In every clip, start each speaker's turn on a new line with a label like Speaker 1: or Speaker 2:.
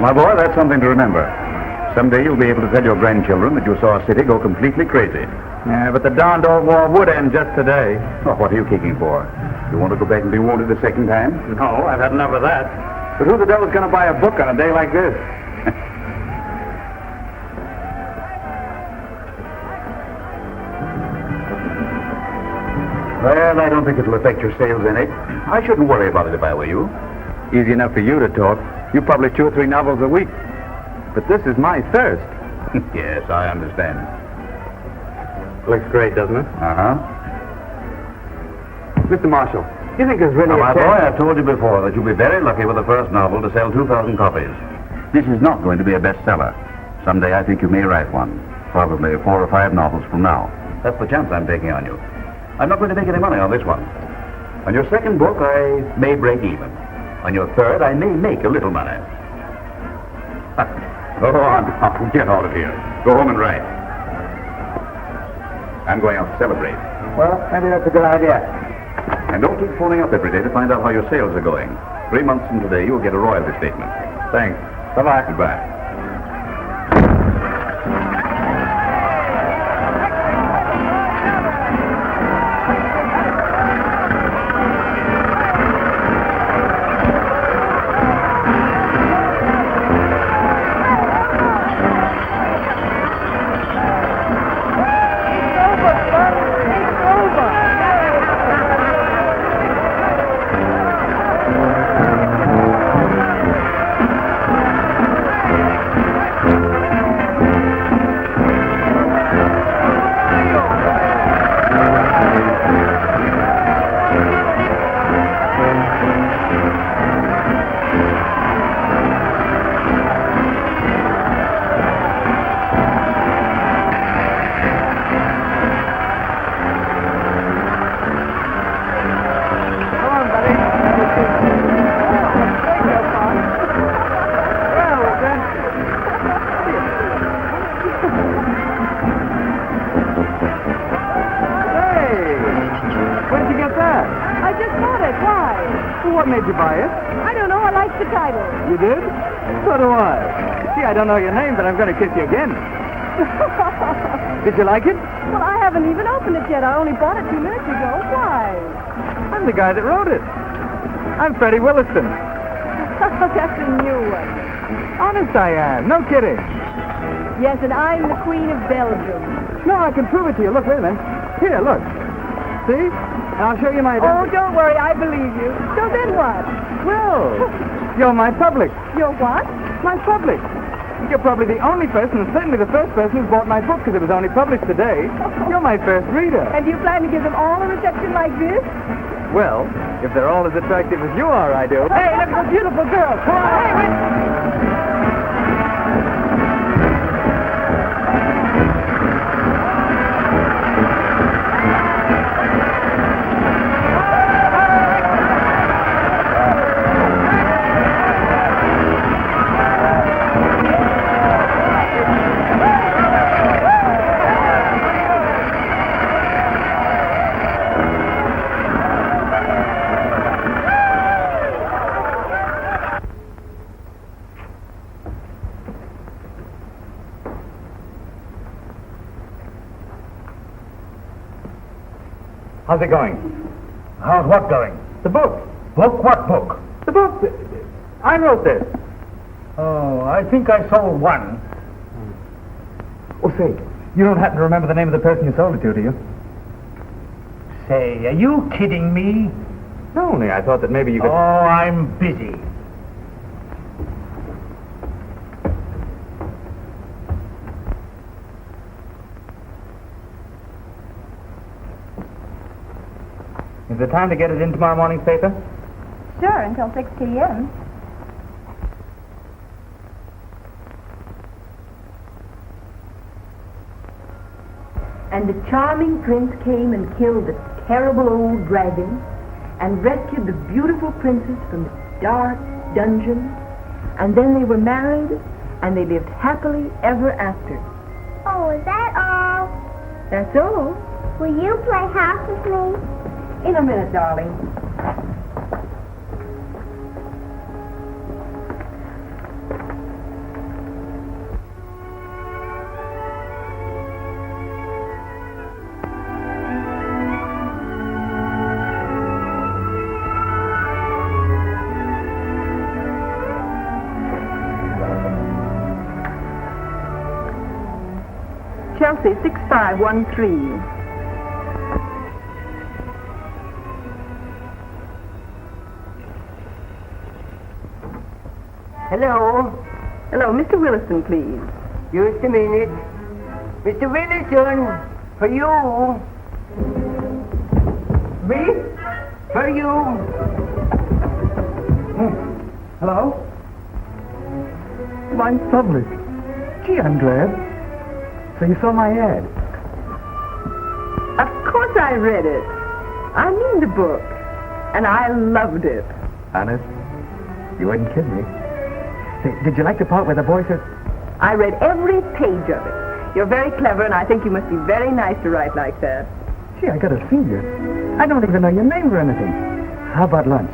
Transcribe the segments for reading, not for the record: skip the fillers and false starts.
Speaker 1: Well, my boy, that's something to remember. Someday you'll be able to tell your grandchildren that you saw a city go completely crazy.
Speaker 2: Yeah, but the darned old war would end just today.
Speaker 1: Oh, what are you kicking for? You want to go back and be wounded a second time?
Speaker 2: No, I've had enough of that. But who the devil's going to buy a book on a day like this?
Speaker 1: Well, I don't think it'll affect your sales any. I shouldn't worry about it if I were you.
Speaker 2: Easy enough for you to talk. You publish 2 or 3 novels a week. But this is my thirst.
Speaker 1: Yes, I understand.
Speaker 2: Looks great, doesn't it?
Speaker 1: Uh-huh.
Speaker 2: Mr. Marshall, you think there's really
Speaker 1: Now,
Speaker 2: a
Speaker 1: my
Speaker 2: chance?
Speaker 1: boy, I've told you before that you'll be very lucky with the first novel to sell 2,000 copies. This is not going to be a bestseller. Someday I think you may write one. Probably 4 or 5 novels from now. That's the chance I'm taking on you. I'm not going to make any money on this one. On your second book, I may break even. On your third, I may make a little money. Go on. Now, get out of here. Go home and write. I'm going out to celebrate.
Speaker 2: Well, maybe that's a good idea.
Speaker 1: And don't keep phoning up every day to find out how your sales are going. 3 months from today, you'll get a royalty statement.
Speaker 2: Thanks. Bye-bye.
Speaker 1: Goodbye.
Speaker 2: What made you buy it?
Speaker 3: I don't know. I like the title.
Speaker 2: You did? So do I. Gee, I don't know your name, but I'm going to kiss you again. Did you like it?
Speaker 3: Well, I haven't even opened it yet. I only bought it 2 minutes ago. Why?
Speaker 2: I'm the guy that wrote it. I'm Freddie Williston.
Speaker 3: That's a new one.
Speaker 2: Honest I am. No kidding.
Speaker 3: Yes, and I'm the Queen of Belgium.
Speaker 2: No, I can prove it to you. Look, wait a minute. Here, look. See? I'll show you my...
Speaker 3: Oh, don't worry. I believe you. So then what?
Speaker 2: Well, you're my public.
Speaker 3: You're what?
Speaker 2: My public. You're probably the only person, and certainly the first person who's bought my book because it was only published today. You're my first reader.
Speaker 3: And do you plan to give them all a reception like this?
Speaker 2: Well, if they're all as attractive as you are, I do.
Speaker 3: Hey, look at the beautiful girl. Come on. Hey, wait.
Speaker 2: How's it going?
Speaker 4: How's what going?
Speaker 2: The book.
Speaker 4: Book? What book?
Speaker 2: The book. I wrote this.
Speaker 4: Oh, I think I sold one.
Speaker 2: Oh, say, you don't happen to remember the name of the person you sold it to, do you?
Speaker 4: Say, are you kidding me?
Speaker 2: No, only I thought that maybe you could...
Speaker 4: Oh, I'm busy.
Speaker 2: Is there time to get it in tomorrow morning's paper?
Speaker 3: Sure, until 6 p.m. And the charming prince came and killed the terrible old dragon and rescued the beautiful princess from the dark dungeon. And then they were married and they lived happily ever after.
Speaker 5: Oh, is that all?
Speaker 3: That's all.
Speaker 5: Will you play house with me?
Speaker 3: In a minute, darling. Chelsea 6513.
Speaker 6: Hello.
Speaker 3: Hello, Mr. Williston, please.
Speaker 6: Just a minute. Mr. Williston, for you. Me? For you.
Speaker 2: Hello? My public. Gee, I'm glad. So you saw my ad?
Speaker 3: Of course I read it. I mean the book. And I loved it.
Speaker 2: Honest? You wouldn't kid me. Say, did you like the part where the boy says,
Speaker 3: I read every page of it. You're very clever, and I think you must be very nice to write like that.
Speaker 2: gee, I gotta see you. I don't even know your name or anything. How about lunch?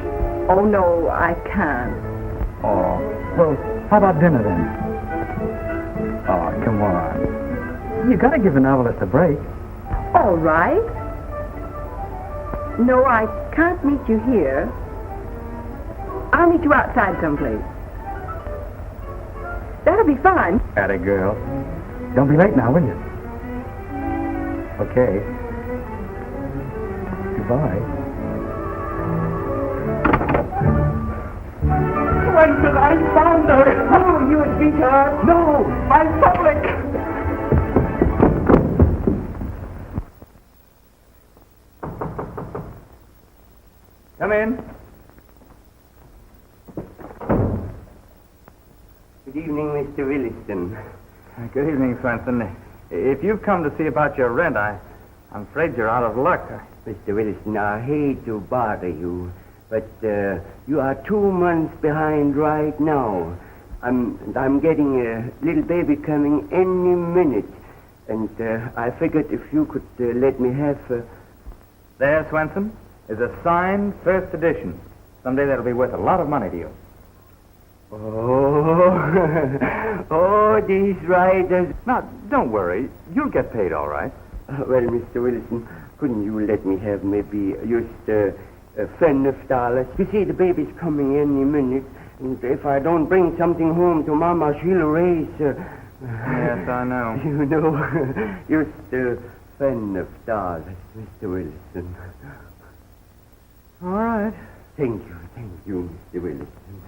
Speaker 3: Oh, no, I can't.
Speaker 2: Oh, well, how about dinner then? Oh, come on. You gotta give a novelist a break.
Speaker 3: All right. No, I can't meet you here. I'll meet you outside someplace. That'll be fine.
Speaker 2: Atta girl. Don't be late now, will you? Okay. Goodbye.
Speaker 4: Winston, I found her.
Speaker 6: Oh, you a sweetheart?
Speaker 4: No, my public.
Speaker 2: Come in.
Speaker 6: Good evening, Mr. Williston.
Speaker 2: Good evening, Swenson. If you've come to see about your rent, I'm afraid you're out of luck.
Speaker 6: Mr. Williston, I hate to bother you, but you are 2 months behind right now. I'm getting a little baby coming any minute, and I figured if you could let me have...
Speaker 2: There, Swenson, is a signed first edition. Someday that'll be worth a lot of money to you.
Speaker 6: Oh, these writers...
Speaker 2: Now, don't worry. You'll get paid all right.
Speaker 6: Well, Mr. Williston, couldn't you let me have maybe just $10? You see, the baby's coming any minute, and if I don't bring something home to Mama, she'll raise...
Speaker 2: Yes, I know.
Speaker 6: You know, just $10, Mr. Williston.
Speaker 2: All right.
Speaker 6: Thank you, Mr. Williston.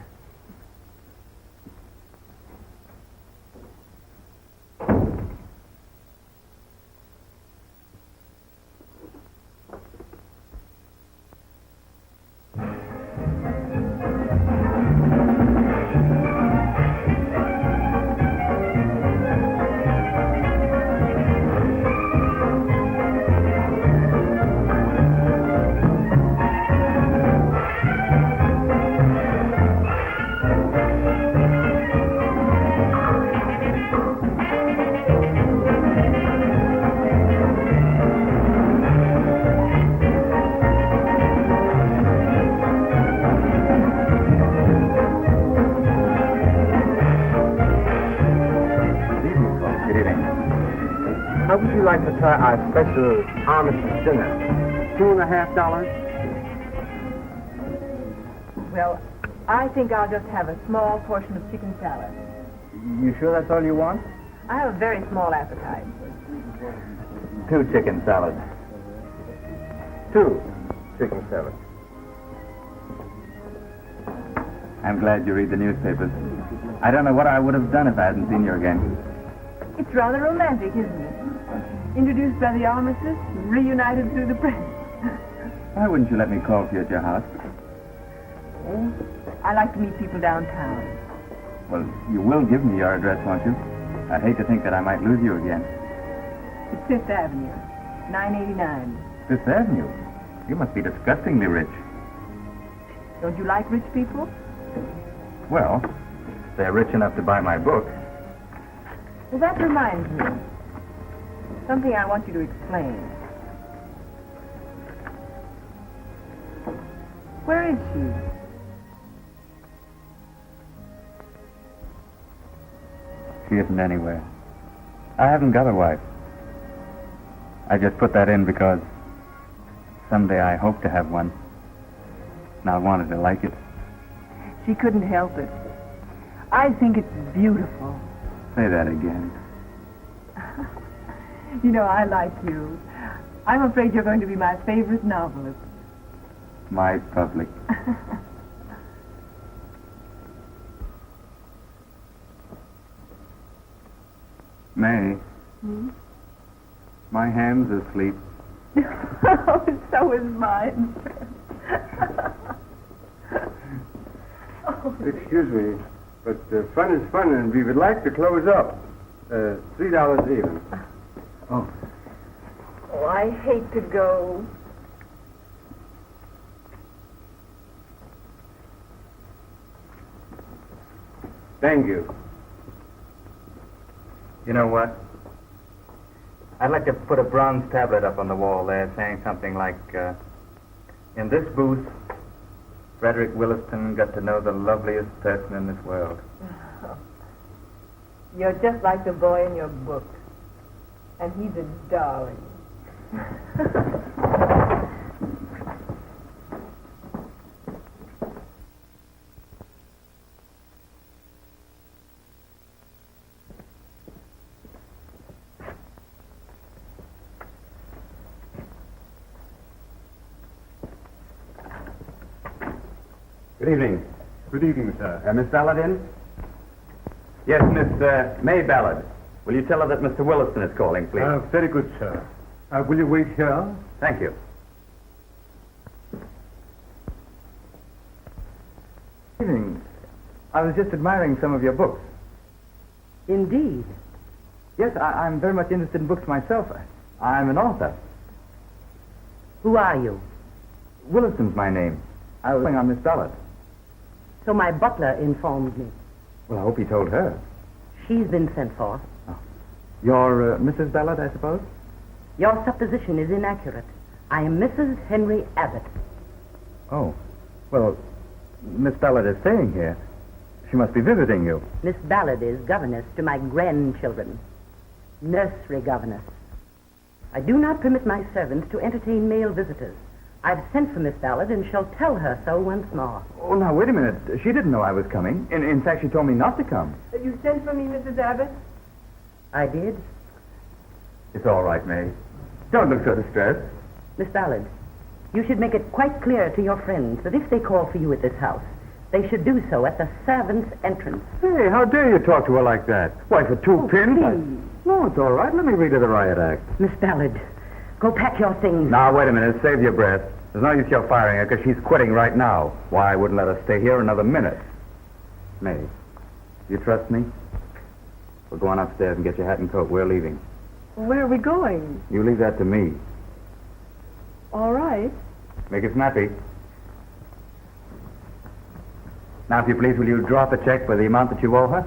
Speaker 2: How would you like to try our special armistice dinner? $2.50?
Speaker 3: Well, I think I'll just have a small portion of chicken salad.
Speaker 2: You sure that's all you want?
Speaker 3: I have a very small appetite.
Speaker 2: 2 chicken salads. 2 chicken salads. I'm glad you read the newspapers. I don't know what I would have done if I hadn't seen you again.
Speaker 3: It's rather romantic, isn't it? Introduced by the armistice, reunited through the press.
Speaker 2: Why wouldn't you let me call for you at your house?
Speaker 3: Oh, I like to meet people downtown.
Speaker 2: Well, you will give me your address, won't you? I'd hate to think that I might lose you again.
Speaker 3: It's Fifth Avenue, 989.
Speaker 2: Fifth Avenue? You must be disgustingly rich.
Speaker 3: Don't you like rich people?
Speaker 2: Well, they're rich enough to buy my books.
Speaker 3: Well, that reminds me. Something I want you to explain. Where is she?
Speaker 2: She isn't anywhere. I haven't got a wife. I just put that in because someday I hope to have one. And I wanted to like it.
Speaker 3: She couldn't help it. I think it's beautiful.
Speaker 2: Say that again.
Speaker 3: You know, I like you. I'm afraid you're going to be my favorite novelist.
Speaker 2: My public. May. My hand's asleep.
Speaker 3: Oh, so is mine.
Speaker 7: Excuse me, but fun is fun, and we would like to close up. $3 even.
Speaker 3: Oh, I hate to go.
Speaker 7: Thank you.
Speaker 2: You know what? I'd like to put a bronze tablet up on the wall there saying something like, in this booth, Frederick Williston got to know the loveliest person in this world.
Speaker 3: You're just like the boy in your book. And he's a darling.
Speaker 1: Good evening.
Speaker 7: Good evening, sir.
Speaker 1: Miss Ballard in? Yes, Miss May Ballard. Will you tell her that Mr. Williston is calling, please?
Speaker 7: Very good, sir. Will you wait here?
Speaker 1: Thank you.
Speaker 2: Evening. I was just admiring some of your books.
Speaker 3: Indeed.
Speaker 2: Yes, I'm very much interested in books myself. I'm an author.
Speaker 3: Who are you?
Speaker 2: Williston's my name. I was on Miss Ballard.
Speaker 3: So my butler informed me.
Speaker 2: Well, I hope he told her.
Speaker 3: She's been sent for.
Speaker 2: You're Mrs. Ballard, I suppose?
Speaker 3: Your supposition is inaccurate. I am Mrs. Henry Abbott.
Speaker 2: Oh. Well, Miss Ballard is staying here. She must be visiting you.
Speaker 3: Miss Ballard is governess to my grandchildren. Nursery governess. I do not permit my servants to entertain male visitors. I've sent for Miss Ballard and shall tell her so once more.
Speaker 2: Oh, now, wait a minute. She didn't know I was coming. In fact, she told me not to come.
Speaker 3: You sent for me, Mrs. Abbott? I did.
Speaker 2: It's all right, May. Don't look so distressed.
Speaker 3: Miss Ballard, you should make it quite clear to your friends that if they call for you at this house, they should do so at the servants' entrance.
Speaker 2: Hey, how dare you talk to her like that? Why, for two pins?
Speaker 3: Please.
Speaker 2: No, it's all right. Let me read her the riot act.
Speaker 3: Miss Ballard, go pack your things.
Speaker 1: Now, wait a minute. Save your breath. There's no use you're firing her because she's quitting right now. Why, I wouldn't let her stay here another minute. May, you trust me? We'll go on upstairs and get your hat and coat. We're leaving.
Speaker 3: Where are we going?
Speaker 1: You leave that to me.
Speaker 3: All right.
Speaker 1: Make it snappy. Now, if you please, will you drop a check for the amount that you owe her?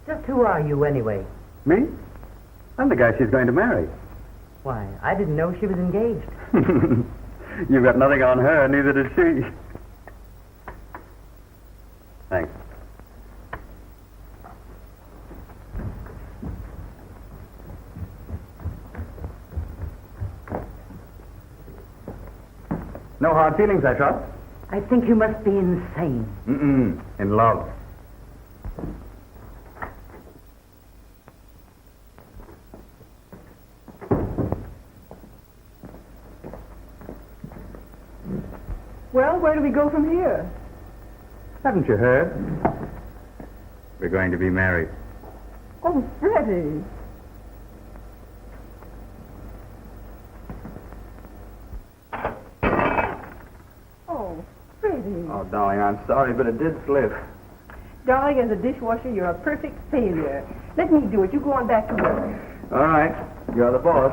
Speaker 3: Just who are you, anyway?
Speaker 1: Me? I'm the guy she's going to marry.
Speaker 3: Why, I didn't know she was engaged.
Speaker 1: You've got nothing on her, neither does she. Thanks. No hard feelings, I trust?
Speaker 3: I think you must be insane.
Speaker 1: In love.
Speaker 3: Well, where do we go from here?
Speaker 1: Haven't you heard? We're going to be married.
Speaker 3: Oh, Freddie. Oh, Freddie.
Speaker 1: Oh, darling, I'm sorry, but it did slip.
Speaker 3: Darling, as a dishwasher, you're a perfect failure. Let me do it. You go on back to work.
Speaker 1: All right. You're the boss.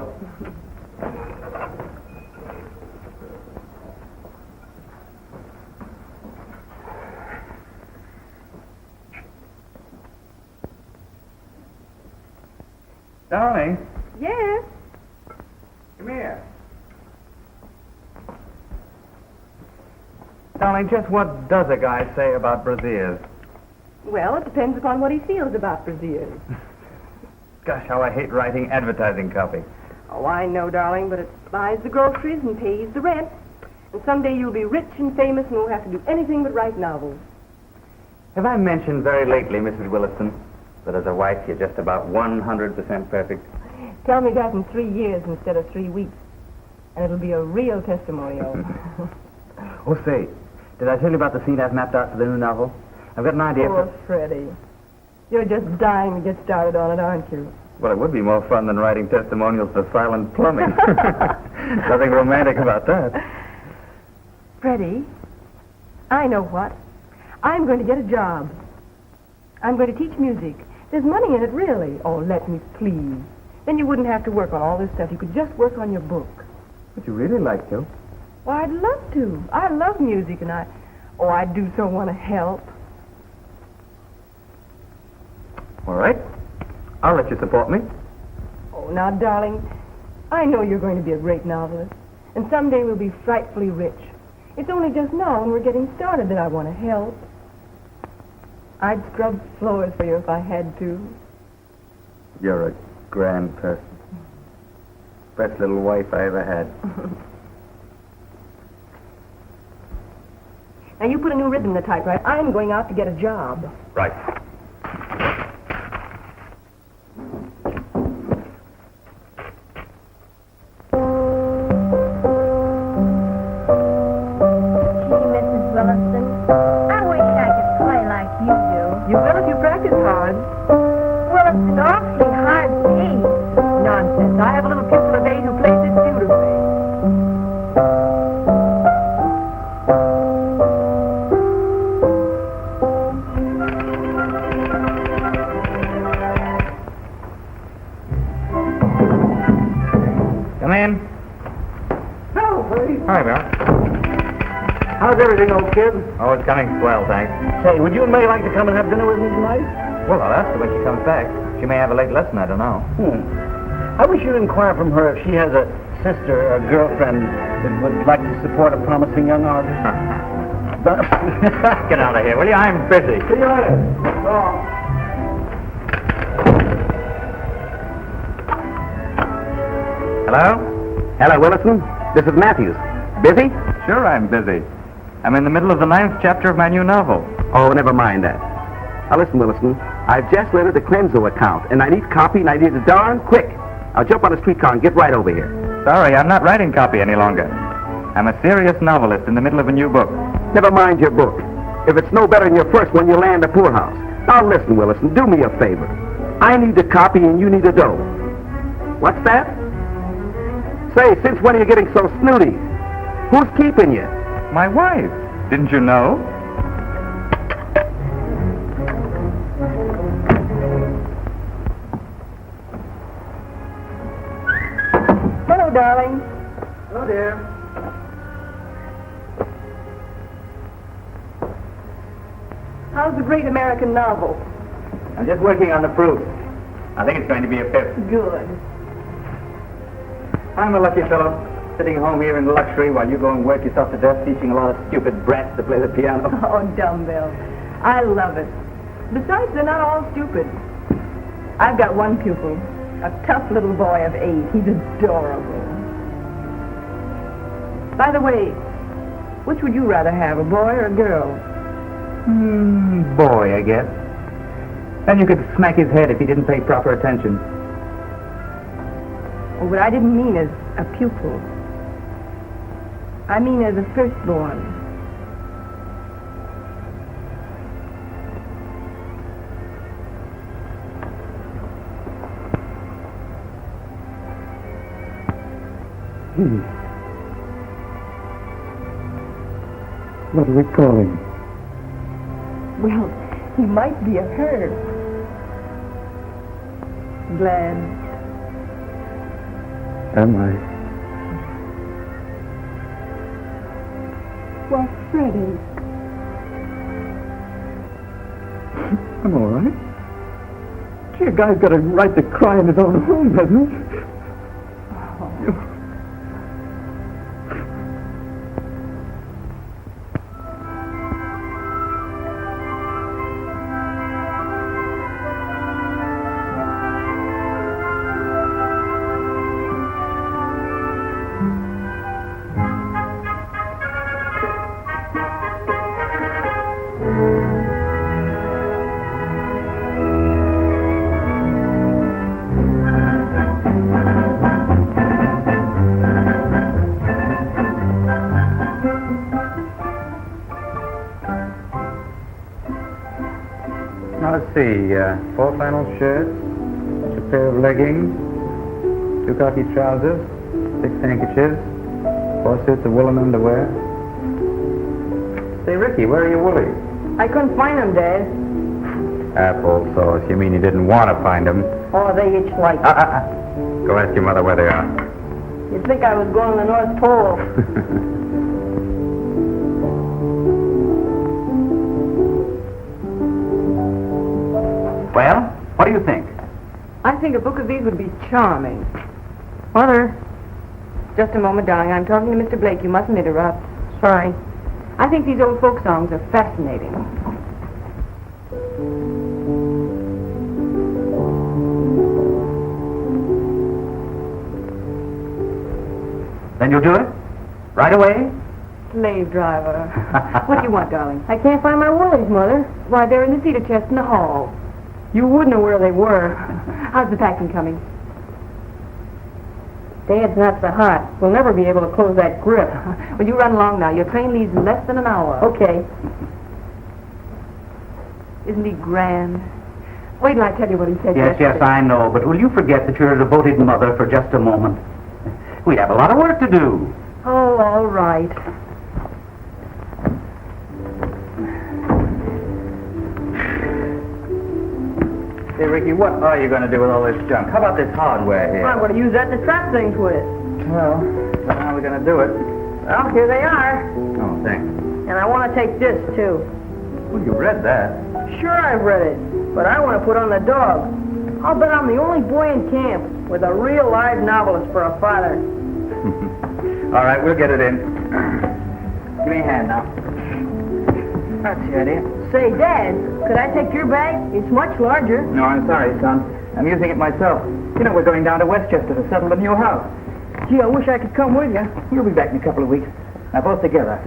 Speaker 1: Darling,
Speaker 3: Yes?
Speaker 1: come here.
Speaker 2: Darling, just what does a guy say about brassieres?
Speaker 3: Well, it depends upon what he feels about brassieres.
Speaker 2: Gosh, how I hate writing advertising copy.
Speaker 3: Oh, I know, darling, but it buys the groceries and pays the rent. And someday you'll be rich and famous and won't have to do anything but write novels.
Speaker 2: Have I mentioned very lately, Mrs. Williston, that as a wife you're just about 100% perfect?
Speaker 3: Tell me that in 3 years instead of 3 weeks. And it'll be a real testimonial.
Speaker 2: Oh, say, did I tell you about the scene I've mapped out for the new novel? I've got an idea
Speaker 3: Poor Freddie. You're just dying to get started on it, aren't you?
Speaker 2: Well, it would be more fun than writing testimonials for silent plumbing. Nothing romantic about that.
Speaker 3: Freddie, I know what. I'm going to get a job. I'm going to teach music. There's money in it, really. Oh, let me, please. Then you wouldn't have to work on all this stuff. You could just work on your book.
Speaker 2: Would you really like to?
Speaker 3: Well, I'd love to. I love music, and I do so want to help.
Speaker 2: All right. I'll let you support me.
Speaker 3: Oh, now, darling, I know you're going to be a great novelist, and someday we'll be frightfully rich. It's only just now when we're getting started that I want to help. I'd scrub floors for you if I had to.
Speaker 2: You're a grand person. Best little wife I ever had.
Speaker 3: Now, you put a new rhythm in the typewriter. I'm going out to get a job.
Speaker 2: Right.
Speaker 3: You will if you practice hard.
Speaker 5: Well, it's an awfully hard piece.
Speaker 3: Nonsense. I have a little pupil of 8 who plays it beautifully.
Speaker 2: Come in.
Speaker 7: Hello, Freddie.
Speaker 2: Hi, Bill.
Speaker 7: How's everything, old kid?
Speaker 2: Oh, it's coming swell, thanks.
Speaker 7: Say, would you and May like to come and have dinner with me tonight?
Speaker 2: Well, I'll ask her when she comes back. She may have a late lesson, I don't know.
Speaker 7: I wish you'd inquire from her if she has a sister or girlfriend that would like to support a promising young artist.
Speaker 2: Get out of here, will you? I'm busy.
Speaker 7: See you later.
Speaker 2: Hello?
Speaker 1: Hello, Williston. This is Matthews. Busy?
Speaker 2: Sure, I'm busy. I'm in the middle of the 9th chapter of my new novel.
Speaker 1: Oh, never mind that. Now listen, Williston. I've just lettered the Crenzo account, and I need copy, and I need it darn quick. I'll jump on a streetcar and get right over here.
Speaker 2: Sorry, I'm not writing copy any longer. I'm a serious novelist in the middle of a new book.
Speaker 1: Never mind your book. If it's no better than your first one, you'll land a poorhouse. Now listen, Williston, do me a favor. I need a copy, and you need a dough. What's that? Say, since when are you getting so snooty? Who's keeping you?
Speaker 2: My wife. Didn't you know?
Speaker 3: Hello, darling.
Speaker 7: Hello, dear.
Speaker 3: How's the great American novel?
Speaker 2: I'm just working on the proof. I think it's going to be a 5th.
Speaker 3: Good.
Speaker 2: I'm a lucky fellow, sitting home here in luxury while you go and work yourself to death teaching a lot of stupid brats to play the piano.
Speaker 3: Oh, dumbbell. I love it. Besides, they're not all stupid. I've got one pupil, a tough little boy of 8. He's adorable. By the way, which would you rather have, a boy or a girl?
Speaker 2: Boy, I guess. Then you could smack his head if he didn't pay proper attention.
Speaker 3: Oh, but I didn't mean as a pupil. I mean as a firstborn.
Speaker 7: What do we call him?
Speaker 3: Well, he might be a her. Glad.
Speaker 7: Am I?
Speaker 3: Well, Freddie.
Speaker 7: I'm all right. Gee, a guy's got a right to cry in his own home, hasn't he?
Speaker 2: Now, let's see. 4 flannel shirts, a pair of leggings, 2 khaki trousers, 6 handkerchiefs, 4 suits of woolen underwear. Say, Ricky, where are your woolies?
Speaker 3: I couldn't find them, Dad.
Speaker 2: Applesauce. You mean you didn't want to find them?
Speaker 3: Oh, they each like.
Speaker 2: Go ask your mother where they are.
Speaker 3: You'd think I was going to the North Pole.
Speaker 1: Well, what do you think?
Speaker 3: I think a book of these would be charming. Mother, just a moment, darling. I'm talking to Mr. Blake. You mustn't interrupt. Sorry. I think these old folk songs are fascinating.
Speaker 1: Then you'll do it? Right away?
Speaker 3: Slave driver. What do you want, darling? I can't find my woolies, Mother. Why, they're in the cedar chest in the hall. You wouldn't know where they were. How's the packing coming? Dad's not so hot. We'll never be able to close that grip. Well, you run along now. Your train leaves in less than an hour. Okay. Isn't he grand? Wait till I tell you what he said
Speaker 1: Yes,
Speaker 3: yesterday.
Speaker 1: I know, but will you forget that you're a devoted mother for just a moment? We have a lot of work to do.
Speaker 3: Oh, all right.
Speaker 2: Hey, Ricky, what are you going to do with all this junk? How about this hardware here?
Speaker 3: I'm going to use that to trap things with.
Speaker 2: Well, how are we going to do it?
Speaker 3: Well, here they are.
Speaker 2: Oh, thanks.
Speaker 3: And I want to take this, too.
Speaker 2: Well, you read that.
Speaker 3: Sure, I've read it, but I want to put on the dog. I'll bet I'm the only boy in camp with a real live novelist for a father.
Speaker 2: All right, we'll get it in. Give me a hand now. That's the idea.
Speaker 3: Say, Dad, could I take your bag? It's much larger.
Speaker 2: No, I'm sorry, son. I'm using it myself. You know, we're going down to Westchester to settle a new house.
Speaker 3: Gee, I wish I could come with you.
Speaker 2: We'll be back in a couple of weeks. Now, both together.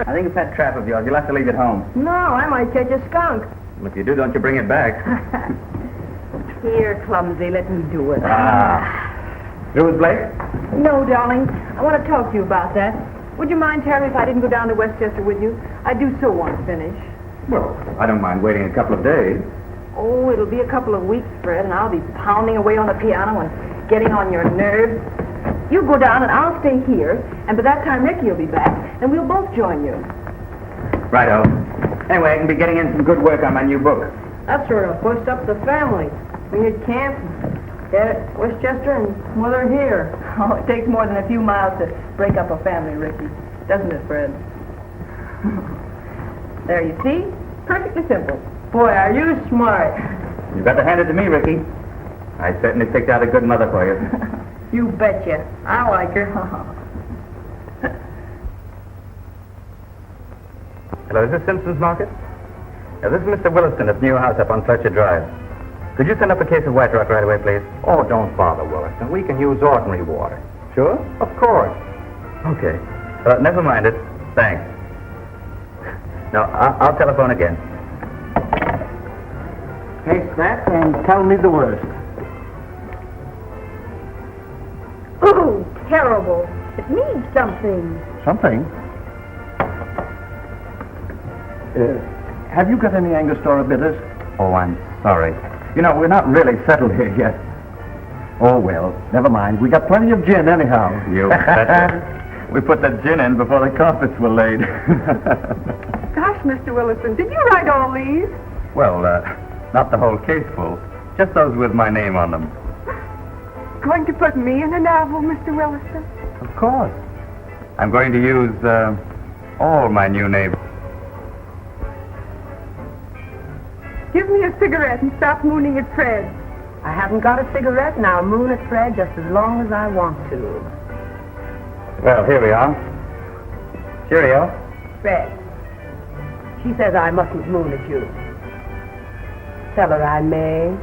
Speaker 2: I think it's that trap of yours. You'll have to leave it home.
Speaker 3: No, I might catch a skunk.
Speaker 2: Well, if you do, don't you bring it back.
Speaker 3: Here, clumsy, let me do it.
Speaker 2: Through with Blake?
Speaker 3: No, darling. I want to talk to you about that. Would you mind, Terry, if I didn't go down to Westchester with you? I do so want to finish.
Speaker 2: Well, I don't mind waiting a couple of days.
Speaker 3: Oh, it'll be a couple of weeks, Fred, and I'll be pounding away on the piano and getting on your nerves. You go down and I'll stay here, and by that time Ricky will be back, and we'll both join you.
Speaker 2: Righto. Anyway, I can be getting in some good work on my new book.
Speaker 3: That sort of pushed up the family. We at camp, Dad at Westchester, and Mother here. Oh, it takes more than a few miles to break up a family, Ricky. Doesn't it, Fred? There, you see? Perfectly simple. Boy, are you smart.
Speaker 2: You've got to hand it to me, Ricky. I certainly picked out a good mother for you.
Speaker 3: You betcha. I like her.
Speaker 2: Hello, is this Simpson's Market? This is Mr. Williston at the new house up on Fletcher Drive. Could you send up a case of White Rock right away, please?
Speaker 1: Oh, don't bother, Williston. We can use ordinary water.
Speaker 2: Sure?
Speaker 1: Of course.
Speaker 2: Okay. Never mind it. Thanks. No, I'll telephone again.
Speaker 7: Taste that and tell me the worst.
Speaker 5: Ooh, terrible. It needs something.
Speaker 7: Something? Have you got any Angostura bitters?
Speaker 2: Oh, I'm sorry. You know, we're not really settled here yet.
Speaker 7: Oh, well, never mind. We got plenty of gin anyhow.
Speaker 2: You betcha. We put the gin in before the carpets were laid.
Speaker 5: Gosh, Mr. Williston, did you write all these?
Speaker 2: Well, not the whole case full. Just those with my name on them.
Speaker 5: Going to put me in a novel, Mr. Williston?
Speaker 2: Of course. I'm going to use all my new names.
Speaker 5: Give me a cigarette and stop mooning at Fred.
Speaker 3: I haven't got a cigarette, and I'll moon at Fred just as long as I want to.
Speaker 2: Well, here we are. Cheerio.
Speaker 3: Fred, she says I mustn't moon at you. Tell her I may.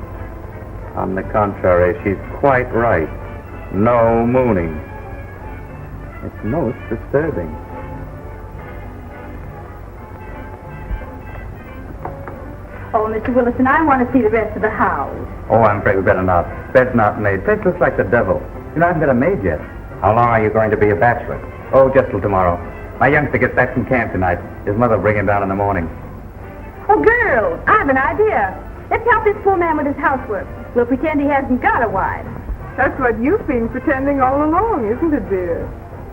Speaker 2: On the contrary, she's quite right. No mooning. It's most disturbing.
Speaker 5: Oh, Mr. Williston, I want to see the rest of the house.
Speaker 2: Oh, I'm afraid we better not. Bed's not made. Place looks like the devil. You know, I haven't got a maid yet. How long are you going to be a bachelor? Oh, just till tomorrow. My youngster gets back from camp tonight. His mother will bring him down in the morning.
Speaker 5: Oh, girls, I have an idea. Let's help this poor man with his housework. We'll pretend he hasn't got a wife.
Speaker 8: That's what you've been pretending all along, isn't it, dear?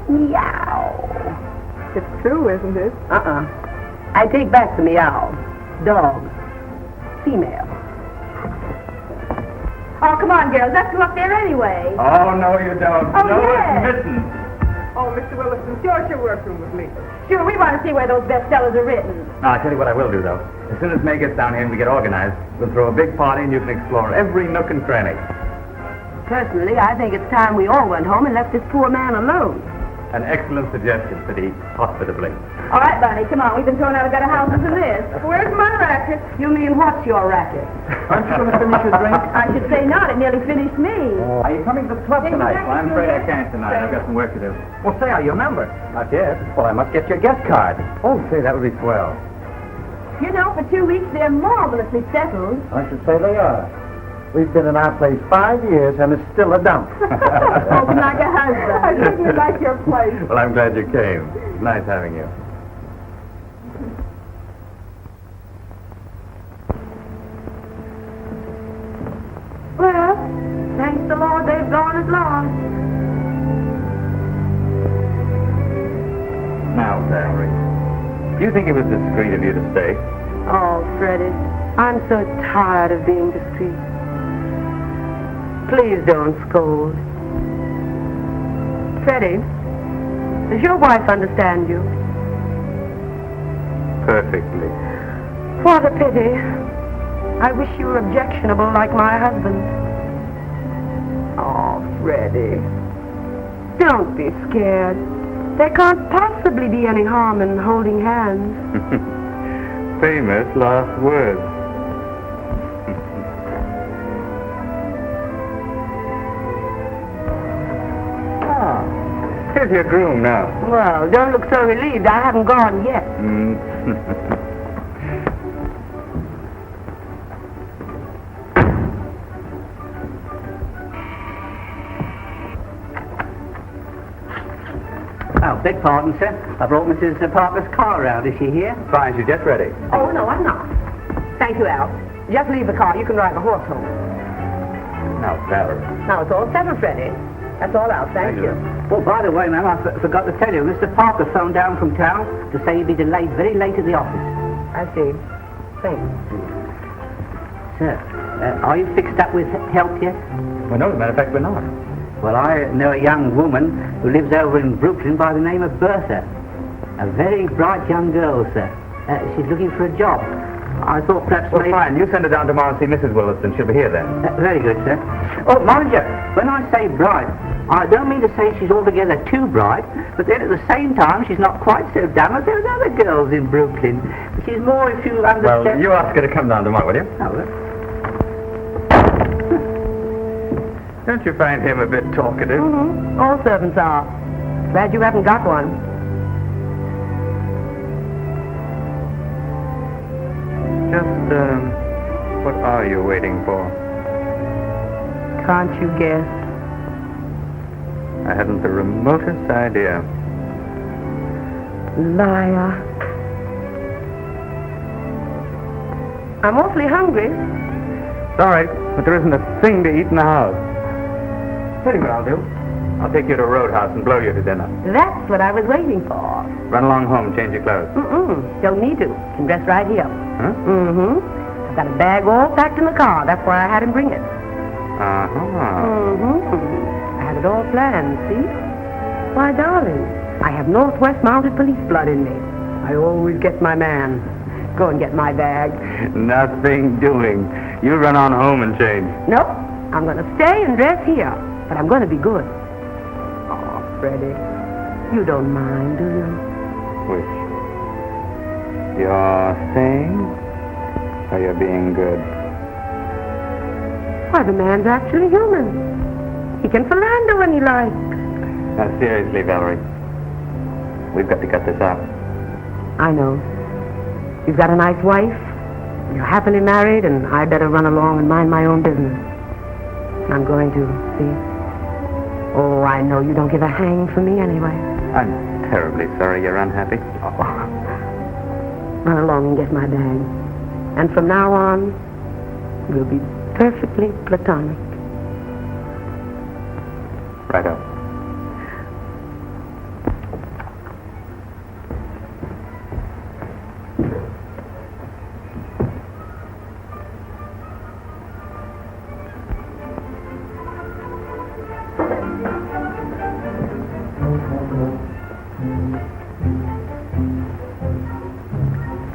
Speaker 3: Meow.
Speaker 8: It's true, isn't it?
Speaker 3: I take back the meow. Dog. Female. Oh, come on, girls. Let's go up there anyway.
Speaker 2: Oh, no, you don't.
Speaker 3: Oh,
Speaker 2: no,
Speaker 3: yes.
Speaker 2: it's missing.
Speaker 8: Oh, Mr. Williston, show us your workroom with me.
Speaker 3: Sure, we want to see where those bestsellers are written.
Speaker 2: Now, I'll tell you what I will do, though. As soon as May gets down here and we get organized, we'll throw a big party and you can explore every nook and cranny.
Speaker 3: Personally, I think it's time we all went home and left this poor man alone.
Speaker 2: An excellent suggestion, said he, hospitably.
Speaker 3: All right, Bunny, come on. We've been thrown out of better houses than this.
Speaker 8: Where's my racket?
Speaker 3: You mean what's your racket?
Speaker 7: Aren't you going to finish your drink?
Speaker 3: I should say not. It nearly finished me.
Speaker 7: Are you coming to the club tonight?
Speaker 2: Well, I'm afraid I can't tonight. I've got some work to do.
Speaker 7: Well, say, are you a member?
Speaker 2: Not yet.
Speaker 7: Well, I must get your guest card.
Speaker 2: Oh, say, that would be swell.
Speaker 3: You know, for 2 weeks, they're marvelously settled.
Speaker 7: I should say they are. We've been in our place 5 years, and it's still a dump.
Speaker 3: Open like a husband.
Speaker 8: I certainly like your place.
Speaker 2: Well, I'm glad you came. It's nice having you.
Speaker 3: Well, thanks the Lord, they've gone at last.
Speaker 2: Now, Valerie, do you think it was discreet of you to stay?
Speaker 3: Oh, Freddie, I'm so tired of being discreet. Please don't scold. Freddie, does your wife understand you?
Speaker 2: Perfectly.
Speaker 3: What a pity. I wish you were objectionable like my husband. Oh, Freddie, don't be scared. There can't possibly be any harm in holding hands.
Speaker 2: Famous last words. Here's your groom now.
Speaker 3: Well, don't look so relieved. I haven't gone yet.
Speaker 4: Oh, beg pardon, sir. I brought Mrs. Parker's car round. Is she here?
Speaker 2: Fine, she's just ready.
Speaker 3: Oh, no, I'm not. Thank you, Al. Just leave the car. You can ride the horse home.
Speaker 2: Now, Valerie.
Speaker 3: Now, it's all settled, Freddie. That's all, Al. Thank you.
Speaker 4: Oh, by the way, ma'am, I forgot to tell you. Mr. Parker phoned down from town to say he'd be delayed very late at the office.
Speaker 3: I see. Thanks.
Speaker 4: Sir, are you fixed up with help yet?
Speaker 2: Well, no, as a matter of fact, we're not.
Speaker 4: Well, I know a young woman who lives over in Brooklyn by the name of Bertha. A very bright young girl, sir. She's looking for a job. I thought perhaps
Speaker 2: Well,
Speaker 4: maybe...
Speaker 2: fine. You send her down tomorrow and see Mrs. Williston. She'll be here then.
Speaker 4: Very good, sir. Oh, mind you, when I say bright, I don't mean to say she's altogether too bright, but then at the same time, she's not quite so dumb as those other girls in Brooklyn. She's more, if you understand...
Speaker 2: Well, you ask her to come down tomorrow, will you?
Speaker 4: Oh, well.
Speaker 2: Don't you find him a bit talkative?
Speaker 3: Mm-hmm. All servants are. Glad you haven't got one.
Speaker 2: Just, what are you waiting for?
Speaker 3: Can't you guess?
Speaker 2: I hadn't the remotest idea.
Speaker 3: Liar. I'm awfully hungry.
Speaker 2: It's all right, but there isn't a thing to eat in the house. Tell you what I'll do. I'll take you to a roadhouse and blow you to dinner.
Speaker 3: That's what I was waiting for.
Speaker 2: Run along home, change your clothes.
Speaker 3: Don't need to. Can dress right here.
Speaker 2: Huh?
Speaker 3: I've got a bag all packed in the car. That's why I had him bring it. I had it all planned, see? Why, darling, I have Northwest Mounted Police blood in me. I always get my man. Go and get my bag.
Speaker 2: Nothing doing. You run on home and change.
Speaker 3: Nope. I'm going to stay and dress here. But I'm going to be good. Oh, Freddie, you don't mind, do you?
Speaker 2: Which? You're staying? Or you're being good?
Speaker 3: Why, the man's actually human. He can philander when he likes.
Speaker 2: Now, seriously, Valerie. We've got to cut this out.
Speaker 3: I know. You've got a nice wife. You're happily married, and I better run along and mind my own business. I'm going to, see? Oh, I know you don't give a hang for me anyway.
Speaker 2: I'm terribly sorry you're unhappy.
Speaker 3: Oh. Run along and get my bag. And from now on, we'll be perfectly platonic.
Speaker 2: Right up.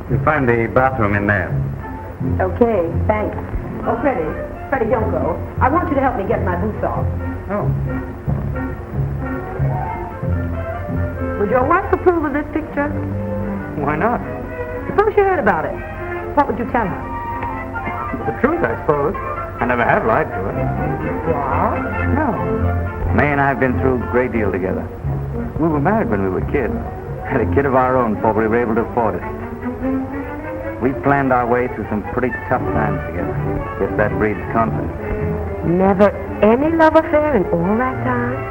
Speaker 1: You'll find the bathroom in there.
Speaker 3: Okay, thanks. Oh, Freddie, don't go. I want you to help me get my boots off.
Speaker 1: Oh.
Speaker 3: Would your wife approve of this picture?
Speaker 2: Why not?
Speaker 3: Suppose you heard about it. What would you tell her?
Speaker 2: The truth, I suppose. I never have lied to her.
Speaker 3: What?
Speaker 2: No. May and I have been through a great deal together. We were married when we were kids. Had a kid of our own before we were able to afford it. We planned our way through some pretty tough times together. Guess that breeds confidence.
Speaker 3: Never any love affair in all that time?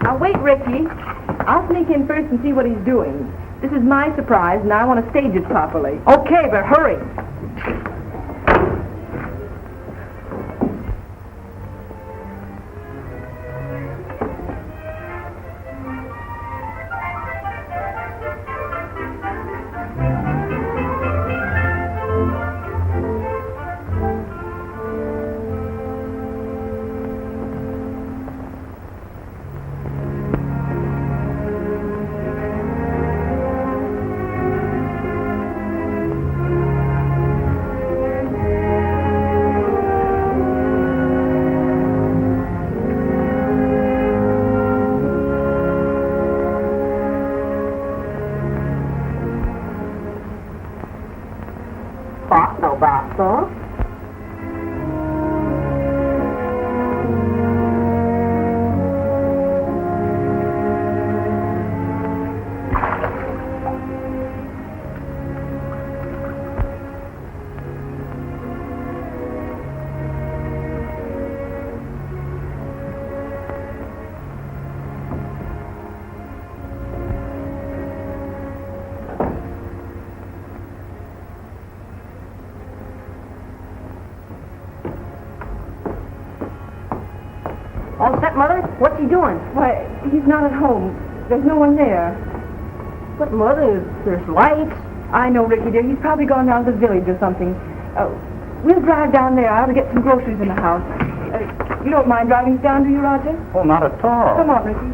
Speaker 5: Now wait, Ricky. I'll sneak in first and see what he's doing. This is my surprise, and I want to stage it properly.
Speaker 3: Okay, but hurry. Astor. All set, Mother? What's he doing?
Speaker 5: Why, he's not at home. There's no one there.
Speaker 3: But, Mother, there's lights.
Speaker 5: I know, Ricky, dear. He's probably gone down to the village or something. We'll drive down there. I ought to get some groceries in the house. You don't mind driving us down, do you, Roger?
Speaker 1: Oh, not at all.
Speaker 5: Come on, Ricky.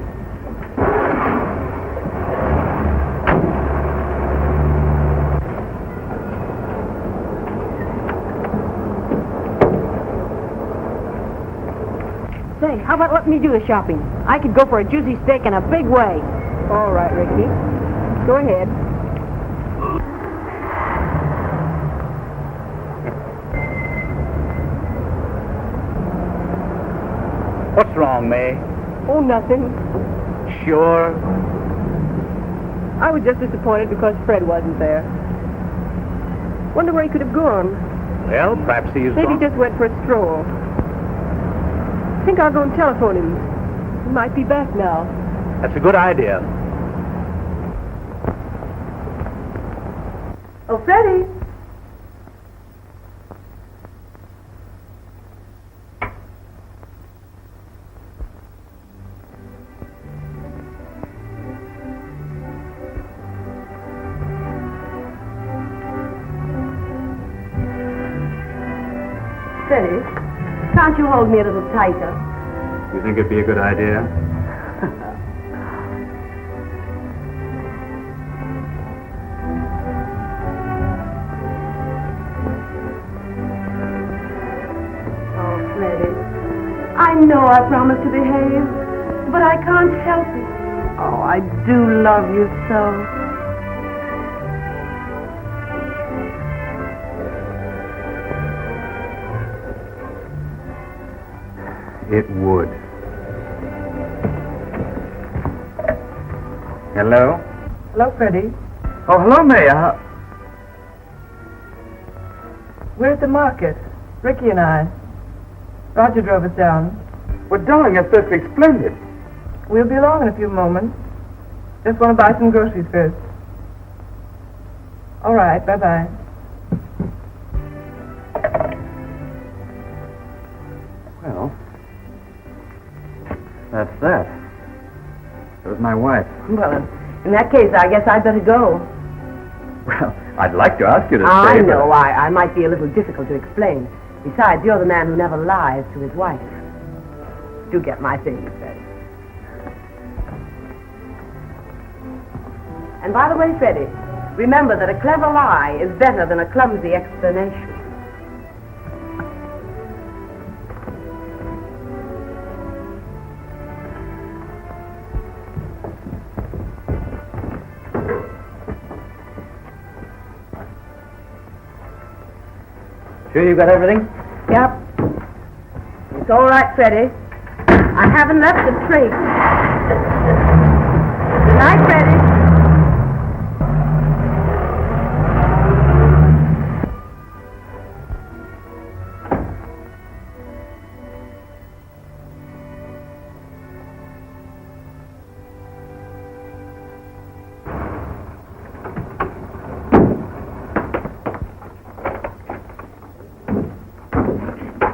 Speaker 3: Say, how about letting me do the shopping? I could go for a juicy steak in a big way.
Speaker 5: All right, Ricky. Go ahead.
Speaker 2: What's wrong, May?
Speaker 5: Oh, nothing.
Speaker 2: Sure.
Speaker 5: I was just disappointed because Fred wasn't there. Wonder where he could have gone.
Speaker 2: Well, perhaps he is
Speaker 5: Maybe
Speaker 2: gone.
Speaker 5: he just went for a stroll. I think I'll go and telephone him. He might be back now.
Speaker 2: That's a good idea.
Speaker 5: Oh, Freddie. Freddie, can't you hold me a little tighter?
Speaker 2: You think it'd be a good idea?
Speaker 5: Oh, Freddie, I know I promised to behave, but I can't help it. Oh, I do love you so.
Speaker 2: It would. Hello?
Speaker 5: Hello, Freddie.
Speaker 2: Oh, hello, May.
Speaker 5: We're at the market. Ricky and I. Roger drove us down.
Speaker 2: Well, darling, that's perfectly splendid.
Speaker 5: We'll be along in a few moments. Just want to buy some groceries first. All right, bye-bye.
Speaker 2: Well, that's that. It was my wife.
Speaker 3: Well, in that case, I guess I'd better go.
Speaker 2: Well, I'd like to ask you to stay.
Speaker 3: I know. I might be a little difficult to explain. Besides, you're the man who never lies to his wife. Do get my things, Freddie. And by the way, Freddie, remember that a clever lie is better than a clumsy explanation.
Speaker 2: Sure you got everything?
Speaker 3: Yep. It's all right, Freddie. I haven't left a trace. Good night, Freddie.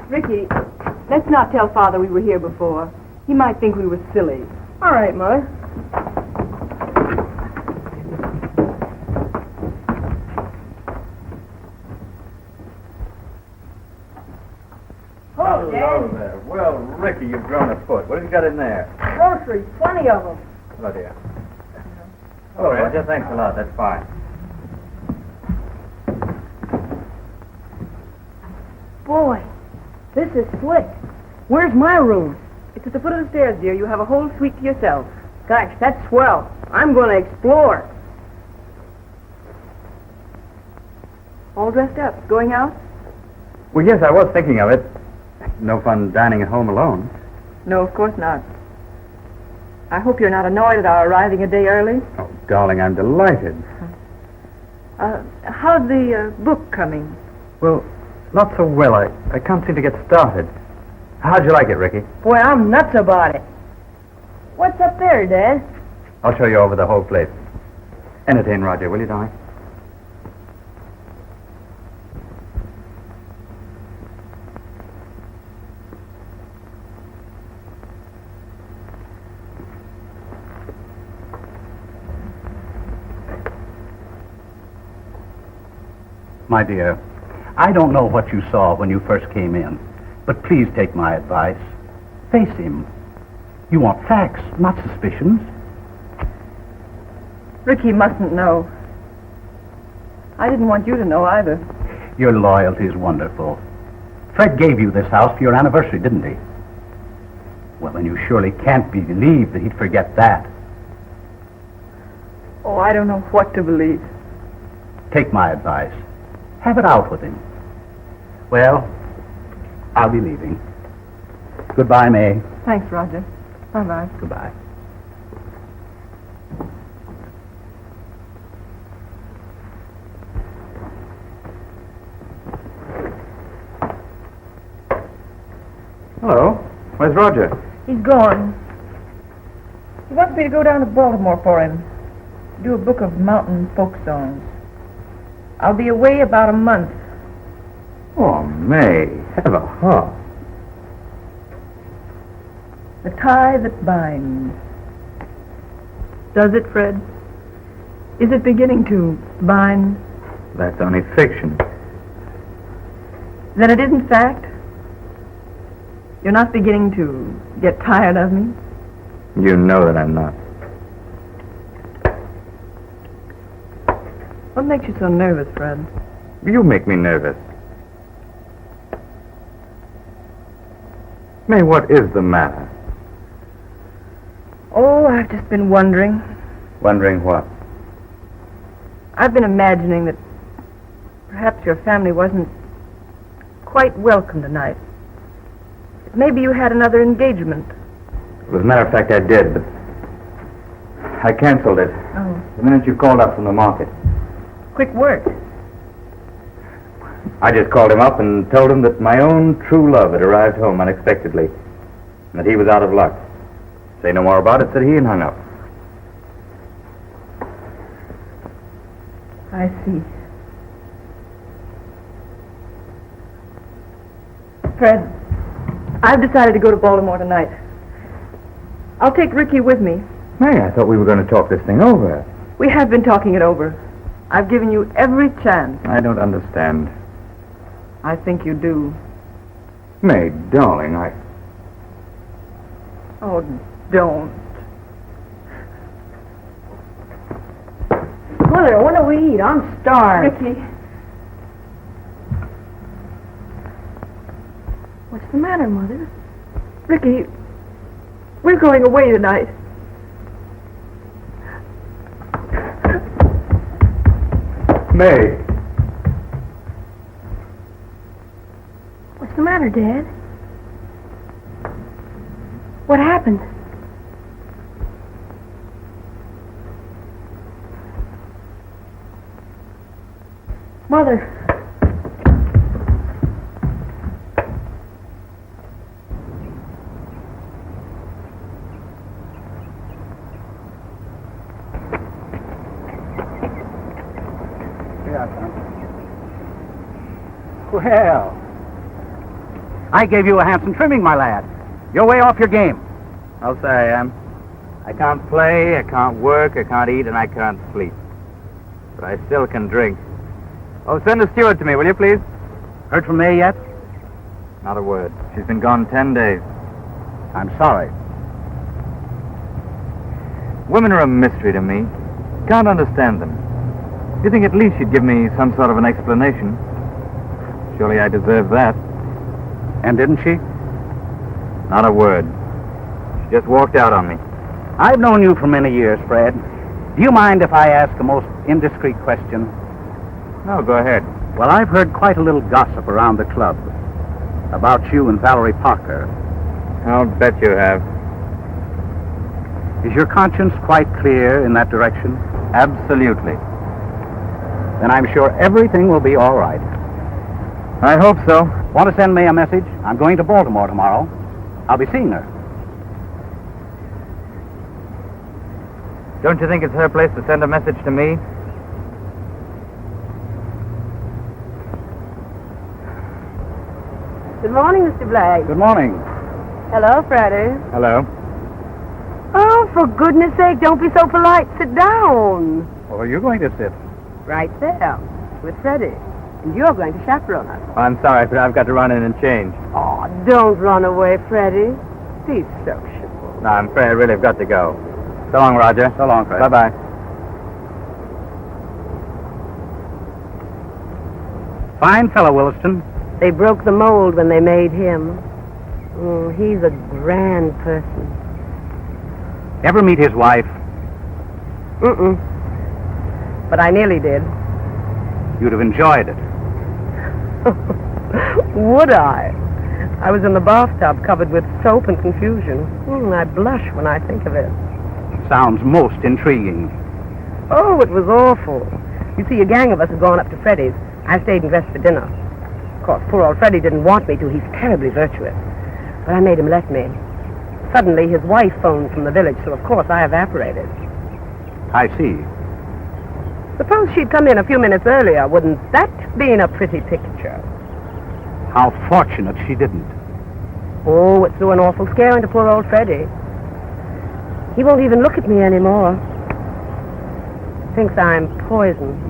Speaker 5: Ricky, let's not tell Father we were here before. He might think we were silly.
Speaker 8: All right, Mother.
Speaker 5: Oh, Dad.
Speaker 2: There. Well, Ricky, you've grown a foot. What have you got in there?
Speaker 5: Groceries, plenty of them.
Speaker 2: Hello, dear. Hello, Roger. Thanks a lot. That's fine.
Speaker 5: Boy, this is slick. Where's my room? It's at the foot of the stairs, dear. You have a whole suite to yourself. Gosh, that's swell. I'm going to explore. All dressed up. Going out?
Speaker 2: Well, yes, I was thinking of it. No fun dining at home alone.
Speaker 5: No, of course not. I hope you're not annoyed at our arriving a day early.
Speaker 2: Oh, darling, I'm delighted.
Speaker 5: How's the book coming?
Speaker 2: Well, not so well. I can't seem to get started. How'd you like it, Ricky?
Speaker 5: Boy, I'm nuts about it. What's up there, Dad?
Speaker 2: I'll show you over the whole place. Entertain Roger, will you, darling?
Speaker 1: My dear, I don't know what you saw when you first came in, but please take my advice. Face him. You want facts, not suspicions.
Speaker 5: Ricky mustn't know. I didn't want you to know either.
Speaker 1: Your loyalty is wonderful. Fred gave you this house for your anniversary, didn't he? Well, then you surely can't believe that he'd forget that.
Speaker 5: Oh, I don't know what to believe.
Speaker 1: Take my advice. Have it out with him. Well, I'll be leaving. Goodbye, May.
Speaker 5: Thanks, Roger. Bye-bye.
Speaker 1: Goodbye.
Speaker 2: Hello. Where's Roger?
Speaker 5: He's gone. He wants me to go down to Baltimore for him. Do a book of mountain folk songs. I'll be away about a month.
Speaker 2: Oh, May, have a heart.
Speaker 5: The tie that binds. Does it, Fred? Is it beginning to bind?
Speaker 2: That's only fiction.
Speaker 5: Then it isn't fact? You're not beginning to get tired of me?
Speaker 2: You know that I'm not.
Speaker 5: What makes you so nervous, Fred?
Speaker 2: You make me nervous. May, what is the matter?
Speaker 5: Oh, I've just been wondering.
Speaker 2: Wondering what?
Speaker 5: I've been imagining that perhaps your family wasn't quite welcome tonight. It maybe you had another engagement.
Speaker 2: As a matter of fact, I did, but I canceled it
Speaker 5: Oh.
Speaker 2: the minute you called up from the market.
Speaker 5: Quick work.
Speaker 2: I just called him up and told him that my own true love had arrived home unexpectedly, and that he was out of luck. Say no more about it, said he, and hung up.
Speaker 5: I see. Fred, I've decided to go to Baltimore tonight. I'll take Ricky with me.
Speaker 2: May, I thought we were going to talk this thing over.
Speaker 5: We have been talking it over. I've given you every chance.
Speaker 2: I don't understand.
Speaker 5: I think you do.
Speaker 2: May, darling,
Speaker 5: Oh, don't.
Speaker 3: Mother, what do we eat? I'm starved.
Speaker 5: Ricky. What's the matter, Mother? Ricky, we're going away tonight.
Speaker 2: May.
Speaker 3: What's the matter, Dad? What happened? Mother.
Speaker 7: Well, I gave you a handsome trimming, my lad. You're way off your game.
Speaker 2: I'll say I am. I can't play, I can't work, I can't eat, and I can't sleep. But I still can drink. Oh, send a steward to me, will you, please?
Speaker 7: Heard from May yet?
Speaker 2: Not a word. She's been gone 10 days.
Speaker 7: I'm sorry.
Speaker 2: Women are a mystery to me. Can't understand them. You think at least you'd give me some sort of an explanation? Surely I deserve that.
Speaker 7: And didn't she?
Speaker 2: Not a word. She just walked out on me.
Speaker 7: I've known you for many years, Fred. Do you mind if I ask a most indiscreet question?
Speaker 2: No, go ahead.
Speaker 7: Well, I've heard quite a little gossip around the club about you and Valerie Parker.
Speaker 2: I'll bet you have.
Speaker 7: Is your conscience quite clear in that direction?
Speaker 2: Absolutely.
Speaker 7: Then I'm sure everything will be all right.
Speaker 2: I hope so.
Speaker 7: Want to send May a message? I'm going to Baltimore tomorrow. I'll be seeing her.
Speaker 2: Don't you think it's her place to send a message to me?
Speaker 5: Good morning, Mr. Blake.
Speaker 7: Good morning.
Speaker 5: Hello, Freddie.
Speaker 2: Hello.
Speaker 5: Oh, for goodness sake, don't be so polite. Sit down.
Speaker 7: Where are you going to sit?
Speaker 5: Right there, with Freddie. And you're going to chaperone us.
Speaker 2: I'm sorry, but I've got to run in and change.
Speaker 5: Oh, don't run away, Freddie. Be sociable.
Speaker 2: No, I'm afraid I really have got to go. So long, Roger.
Speaker 7: So long, Fred.
Speaker 2: Bye-bye.
Speaker 7: Fine fellow, Williston.
Speaker 5: They broke the mold when they made him. Oh, he's a grand person.
Speaker 7: Ever meet his wife?
Speaker 5: Mm-mm. But I nearly did.
Speaker 7: You'd have enjoyed it.
Speaker 5: Would I? I was in the bathtub covered with soap and confusion. I blush when I think of it.
Speaker 7: Sounds most intriguing.
Speaker 5: Oh, it was awful. You see, a gang of us had gone up to Freddie's. I stayed and dressed for dinner. Of course, poor old Freddie didn't want me to. He's terribly virtuous. But I made him let me. Suddenly, his wife phoned from the village, so of course I evaporated.
Speaker 7: I see.
Speaker 5: Suppose she'd come in a few minutes earlier. Wouldn't that been a pretty picture?
Speaker 7: How fortunate she didn't.
Speaker 5: Oh, it threw an awful scare into poor old Freddie. He won't even look at me anymore. Thinks I'm poison.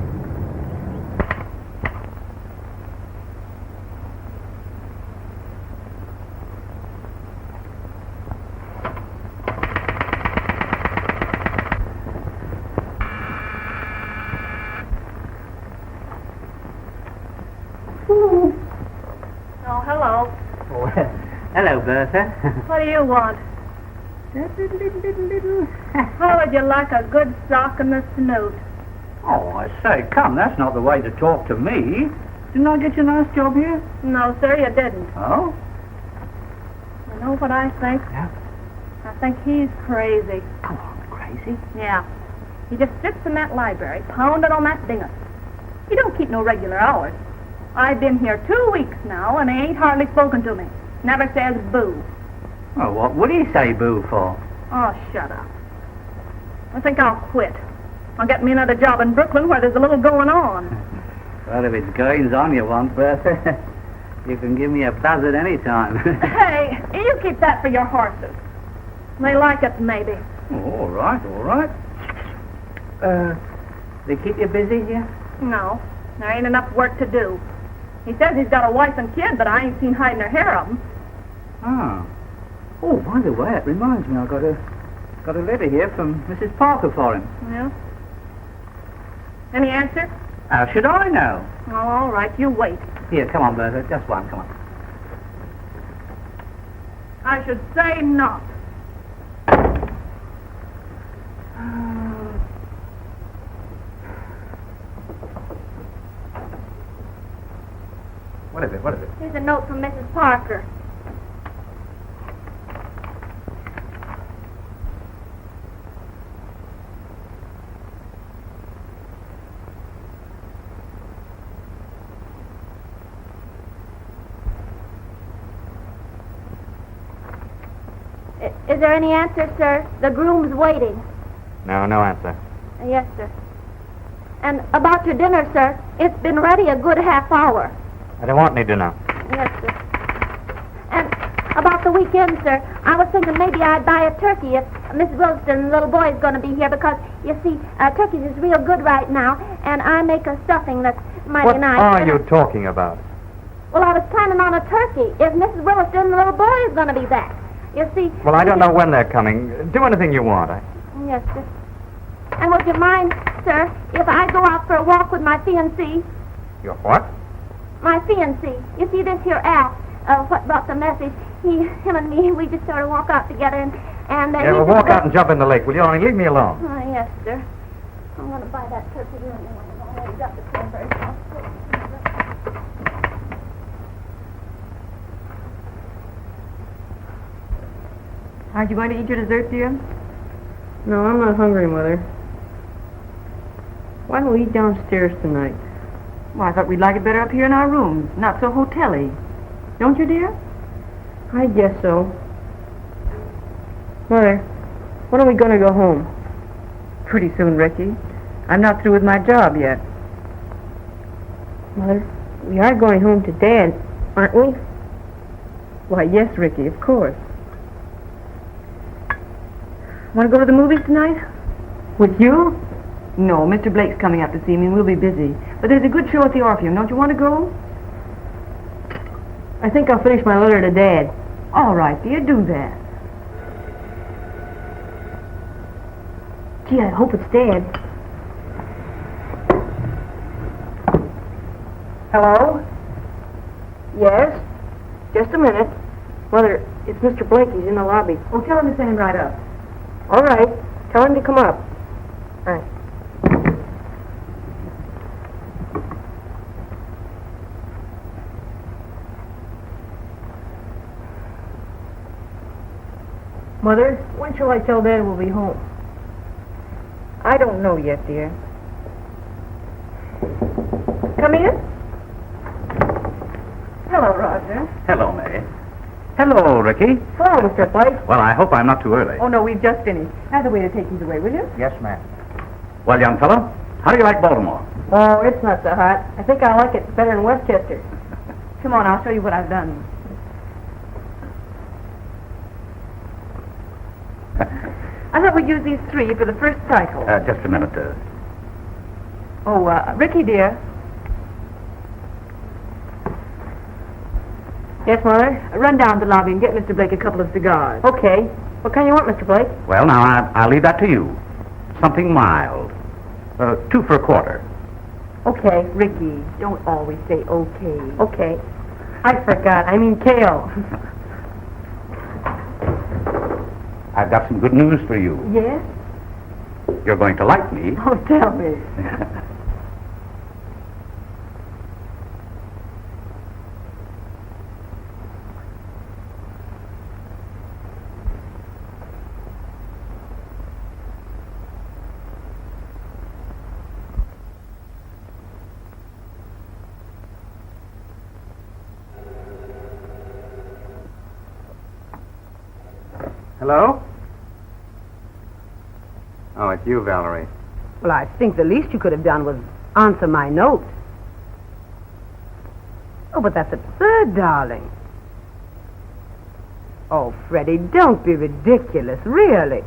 Speaker 3: Oh, hello.
Speaker 4: Oh, hello, Bertha.
Speaker 3: What do you want? How would you like a good sock in the snoot?
Speaker 7: Oh, I say, come, that's not the way to talk to me. Didn't I get you a nice job here?
Speaker 3: No, sir, you didn't.
Speaker 7: Oh?
Speaker 9: You know what I think?
Speaker 4: Yeah?
Speaker 9: I think he's crazy.
Speaker 4: Come on, crazy.
Speaker 9: Yeah. He just sits in that library, pounding on that dingus. He don't keep no regular hours. I've been here 2 weeks now, and he ain't hardly spoken to me. Never says boo.
Speaker 4: Oh, what would he say boo for?
Speaker 9: Oh, shut up. I think I'll quit. I'll get me another job in Brooklyn where there's a little going on.
Speaker 4: Well, if it's goings on you want, Bertha, you can give me a buzz at any time.
Speaker 9: Hey, you keep that for your horses. They like it, maybe.
Speaker 4: Oh, all right, all right. They keep you busy here?
Speaker 9: No, there ain't enough work to do. He says he's got a wife and kid, but I ain't seen hiding her hair of 'em.
Speaker 4: Ah. Oh, by the way, it reminds me, I got a letter here from Mrs. Parker for him.
Speaker 9: Yeah? Any answer?
Speaker 4: How should I know?
Speaker 9: Oh, all right, you wait.
Speaker 4: Here, come on, Bertha, just one, come on.
Speaker 9: I should say not.
Speaker 1: What is it? What is it?
Speaker 9: Here's a note from Mrs. Parker.
Speaker 10: Is there any answer, sir? The groom's waiting.
Speaker 2: No answer.
Speaker 10: Yes, sir. And about your dinner, sir, it's been ready a good half hour.
Speaker 2: I don't want any dinner.
Speaker 10: Yes, sir. And about the weekend, sir, I was thinking maybe I'd buy a turkey if Miss Wilson and the little boy is going to be here because, you see, turkeys is real good right now, and I make a stuffing that's mighty
Speaker 2: What
Speaker 10: nice.
Speaker 2: are you talking about?
Speaker 10: Well, I was planning on a turkey if Mrs. Williston and the little boy is going to be back. You see...
Speaker 2: Well, I don't know when they're coming. Do anything you want.
Speaker 10: Yes, sir. And would you mind, sir, if I go out for a walk with my fiancé?
Speaker 2: Your what?
Speaker 10: My fiancé. You see, this here Al, what brought the message, him and me, we just sort of walk out together and
Speaker 2: Yeah, well, walk out and jump in the lake, will you? Only leave me alone.
Speaker 10: Oh, yes, sir. I'm going to buy that turkey anyway. I've already got the cranberry sauce.
Speaker 5: Aren't you going to eat your dessert, dear? No, I'm not hungry, Mother. Why don't we eat downstairs tonight? Well, I thought we'd like it better up here in our rooms, not so hotel-y. Don't you, dear? I guess so. Mother, when are we going to go home? Pretty soon, Ricky. I'm not through with my job yet. Mother, we are going home to Dad, aren't we? Why, yes, Ricky, of course. Want to go to the movies tonight? With you? No, Mr. Blake's coming up to see me and we'll be busy. But there's a good show at the Orpheum. Don't you want to go? I think I'll finish my letter to Dad. All right, dear, do that. Gee, I hope it's Dad. Hello? Yes? Just a minute. Mother, it's Mr. Blake. He's in the lobby. Oh, tell him to send him right up. All right. Tell him to come up. All right. Mother, when shall I tell Dad we'll be home? I don't know yet, dear. Come in. Hello, Roger.
Speaker 1: Hello, May. Hello, Ricky.
Speaker 5: Hello, Mr. Blake.
Speaker 1: Well, I hope I'm not too early.
Speaker 5: Oh, no, we've just finished. Have the waiter take these away, will you?
Speaker 2: Yes, ma'am.
Speaker 1: Well, young fellow, how do you like Baltimore?
Speaker 5: Oh, it's not so hot. I think I like it better in Westchester. Come on, I'll show you what I've done. I thought we'd use these 3 for the first cycle.
Speaker 1: Just a minute.
Speaker 5: Ricky, dear. Yes, Mother? Run down to the lobby and get Mr. Blake a couple of cigars. Okay. What kind you want, Mr. Blake?
Speaker 1: Well, now, I'll leave that to you. Something mild. 2 for a quarter.
Speaker 5: Okay. Ricky, don't always say okay. Okay. I forgot. I mean kale.
Speaker 1: I've got some good news for you.
Speaker 5: Yes?
Speaker 1: You're going to like me.
Speaker 5: Oh, tell me.
Speaker 2: Hello? Oh, it's you, Valerie.
Speaker 5: Well, I think the least you could have done was answer my note. Oh, but that's absurd, darling. Oh, Freddie, don't be ridiculous, really.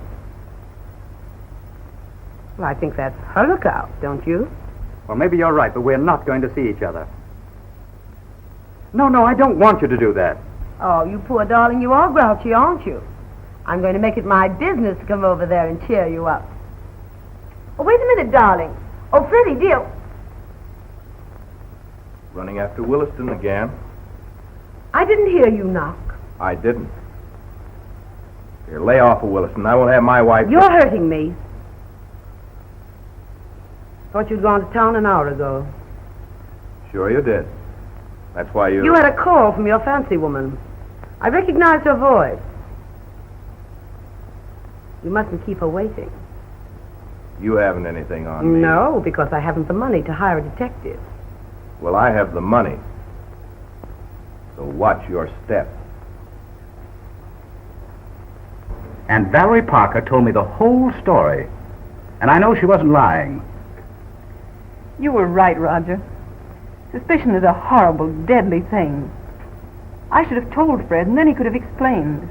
Speaker 5: Well, I think that's her lookout, don't you?
Speaker 2: Well, maybe you're right, but we're not going to see each other. No, I don't want you to do that.
Speaker 5: Oh, you poor darling, you are grouchy, aren't you? I'm going to make it my business to come over there and cheer you up. Oh, wait a minute, darling. Oh, Freddie, dear.
Speaker 11: Running after Williston again?
Speaker 5: I didn't hear you knock.
Speaker 11: I didn't. Here, lay off of Williston. I won't have my wife...
Speaker 5: You're hurting me. Thought you'd gone to town an hour ago.
Speaker 11: Sure you did. That's why you...
Speaker 5: You had a call from your fancy woman. I recognized her voice. You mustn't keep her waiting.
Speaker 11: You haven't anything on me.
Speaker 5: No, because I haven't the money to hire a detective.
Speaker 11: Well, I have the money. So watch your step.
Speaker 1: And Valerie Parker told me the whole story. And I know she wasn't lying.
Speaker 8: You were right, Roger. Suspicion is a horrible, deadly thing. I should have told Fred, and then he could have explained.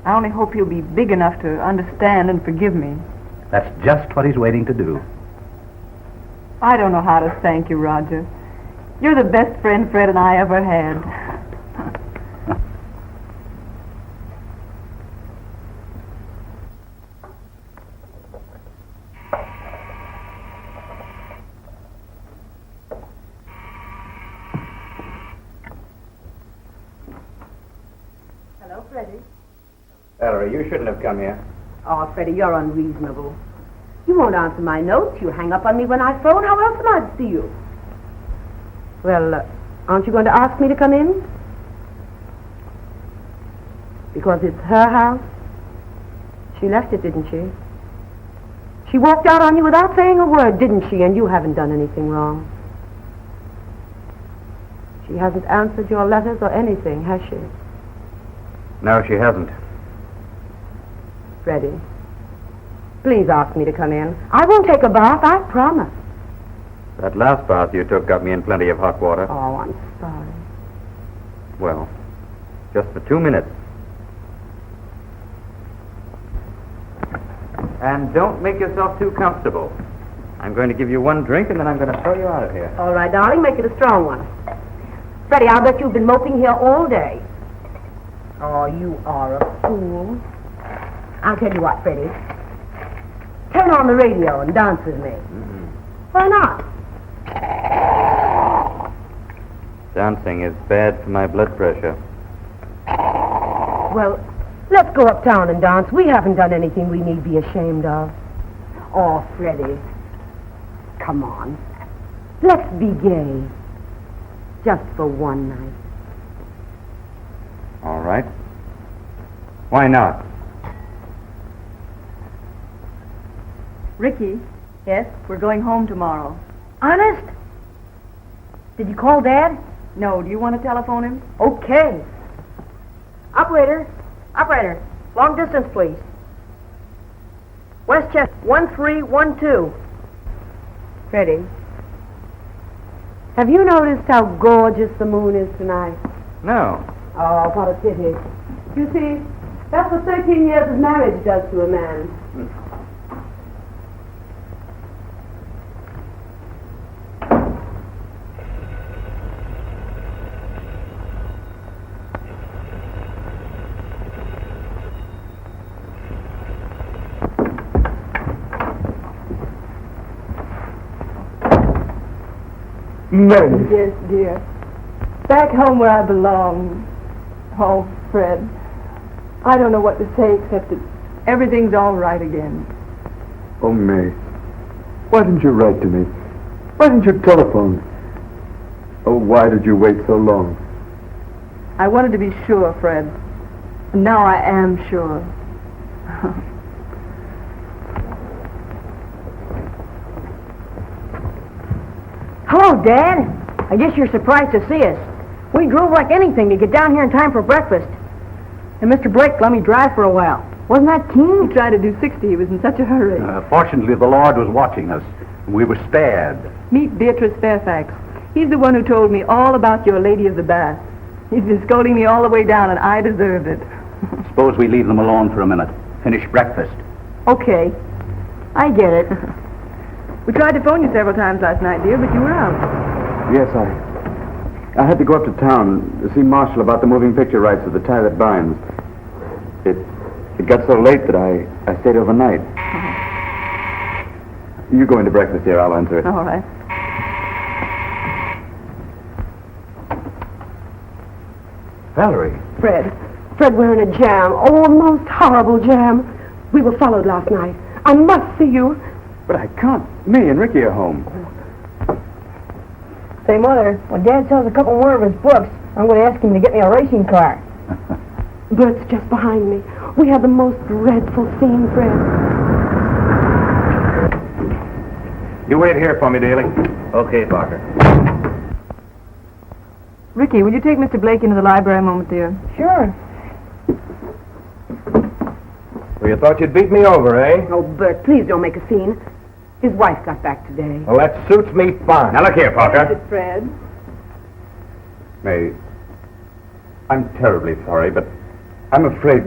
Speaker 8: I only hope he'll be big enough to understand and forgive me.
Speaker 1: That's just what he's waiting to do.
Speaker 8: I don't know how to thank you, Roger. You're the best friend Fred and I ever had.
Speaker 5: Hello, Freddie.
Speaker 2: Valerie, you shouldn't have come here.
Speaker 5: Oh, Freddie, you're unreasonable. You won't answer my notes. You hang up on me when I phone. How else am I to see you? Well, aren't you going to ask me to come in? Because it's her house? She left it, didn't she? She walked out on you without saying a word, didn't she? And you haven't done anything wrong. She hasn't answered your letters or anything, has she?
Speaker 2: No, she hasn't.
Speaker 5: Freddie, please ask me to come in. I won't take a bath, I promise.
Speaker 2: That last bath you took got me in plenty of hot water.
Speaker 5: Oh, I'm sorry.
Speaker 2: Well, just for 2 minutes. And don't make yourself too comfortable. I'm going to give you one drink, and then I'm going to throw you out of here.
Speaker 5: All right, darling, make it a strong one. Freddie, I'll bet you've been moping here all day. Oh, you are a fool. I'll tell you what, Freddie. Turn on the radio and dance with me.
Speaker 2: Mm-hmm.
Speaker 5: Why not?
Speaker 2: Dancing is bad for my blood pressure.
Speaker 5: Well, let's go uptown and dance. We haven't done anything we need be ashamed of. Oh, Freddie. Come on. Let's be gay. Just for one night.
Speaker 2: All right. Why not?
Speaker 8: Ricky. Yes? We're going home tomorrow.
Speaker 5: Honest? Did you call Dad?
Speaker 8: No, do you want to telephone him?
Speaker 5: Okay. Operator, long distance, please. Westchester, 1312. Freddie, have you noticed how gorgeous the moon is tonight?
Speaker 2: No.
Speaker 5: Oh, what a pity. You see, that's what 13 years of marriage does to a man.
Speaker 7: Mary.
Speaker 8: Yes, dear. Back home where I belong. Oh, Fred. I don't know what to say except that everything's all right again.
Speaker 12: Oh, May. Why didn't you write to me? Why didn't you telephone? Oh, why did you wait so long?
Speaker 8: I wanted to be sure, Fred. And now I am sure.
Speaker 3: Hello, Dad. I guess you're surprised to see us. We drove like anything to get down here in time for breakfast.
Speaker 8: And Mr. Blake let me drive for a while.
Speaker 3: Wasn't that keen?
Speaker 8: He tried to do 60. He was in such a hurry.
Speaker 1: Fortunately, the Lord was watching us. We were spared.
Speaker 8: Meet Beatrice Fairfax. He's the one who told me all about your Lady of the Bath. He's been scolding me all the way down, and I deserved it.
Speaker 1: Suppose we leave them alone for a minute. Finish breakfast.
Speaker 8: Okay.
Speaker 3: I get it.
Speaker 8: We tried to phone you several times last night, dear, but you were out.
Speaker 12: Yes, I had to go up to town to see Marshall about the moving picture rights of The Tie That Binds. It got so late that I stayed overnight. You go into breakfast, dear. I'll answer it.
Speaker 8: All right.
Speaker 1: Valerie.
Speaker 5: Fred, we're in a jam. Oh, a most horrible jam. We were followed last night. I must see you.
Speaker 12: But I can't. May and Ricky are home.
Speaker 3: Say, Mother, when Dad sells a couple more of his books, I'm going to ask him to get me a racing car.
Speaker 5: Bert's just behind me. We had the most dreadful scene, Fred.
Speaker 11: You wait here for me, Daly.
Speaker 1: Okay, Parker.
Speaker 8: Ricky, will you take Mr. Blake into the library a moment, dear?
Speaker 3: Sure.
Speaker 11: Well, you thought you'd beat me over, eh?
Speaker 5: Oh, Bert, please don't make a scene. His wife got back today.
Speaker 11: Well, that suits me fine.
Speaker 1: Now, look here, Parker.
Speaker 8: Fred.
Speaker 12: May, I'm terribly sorry, but I'm afraid...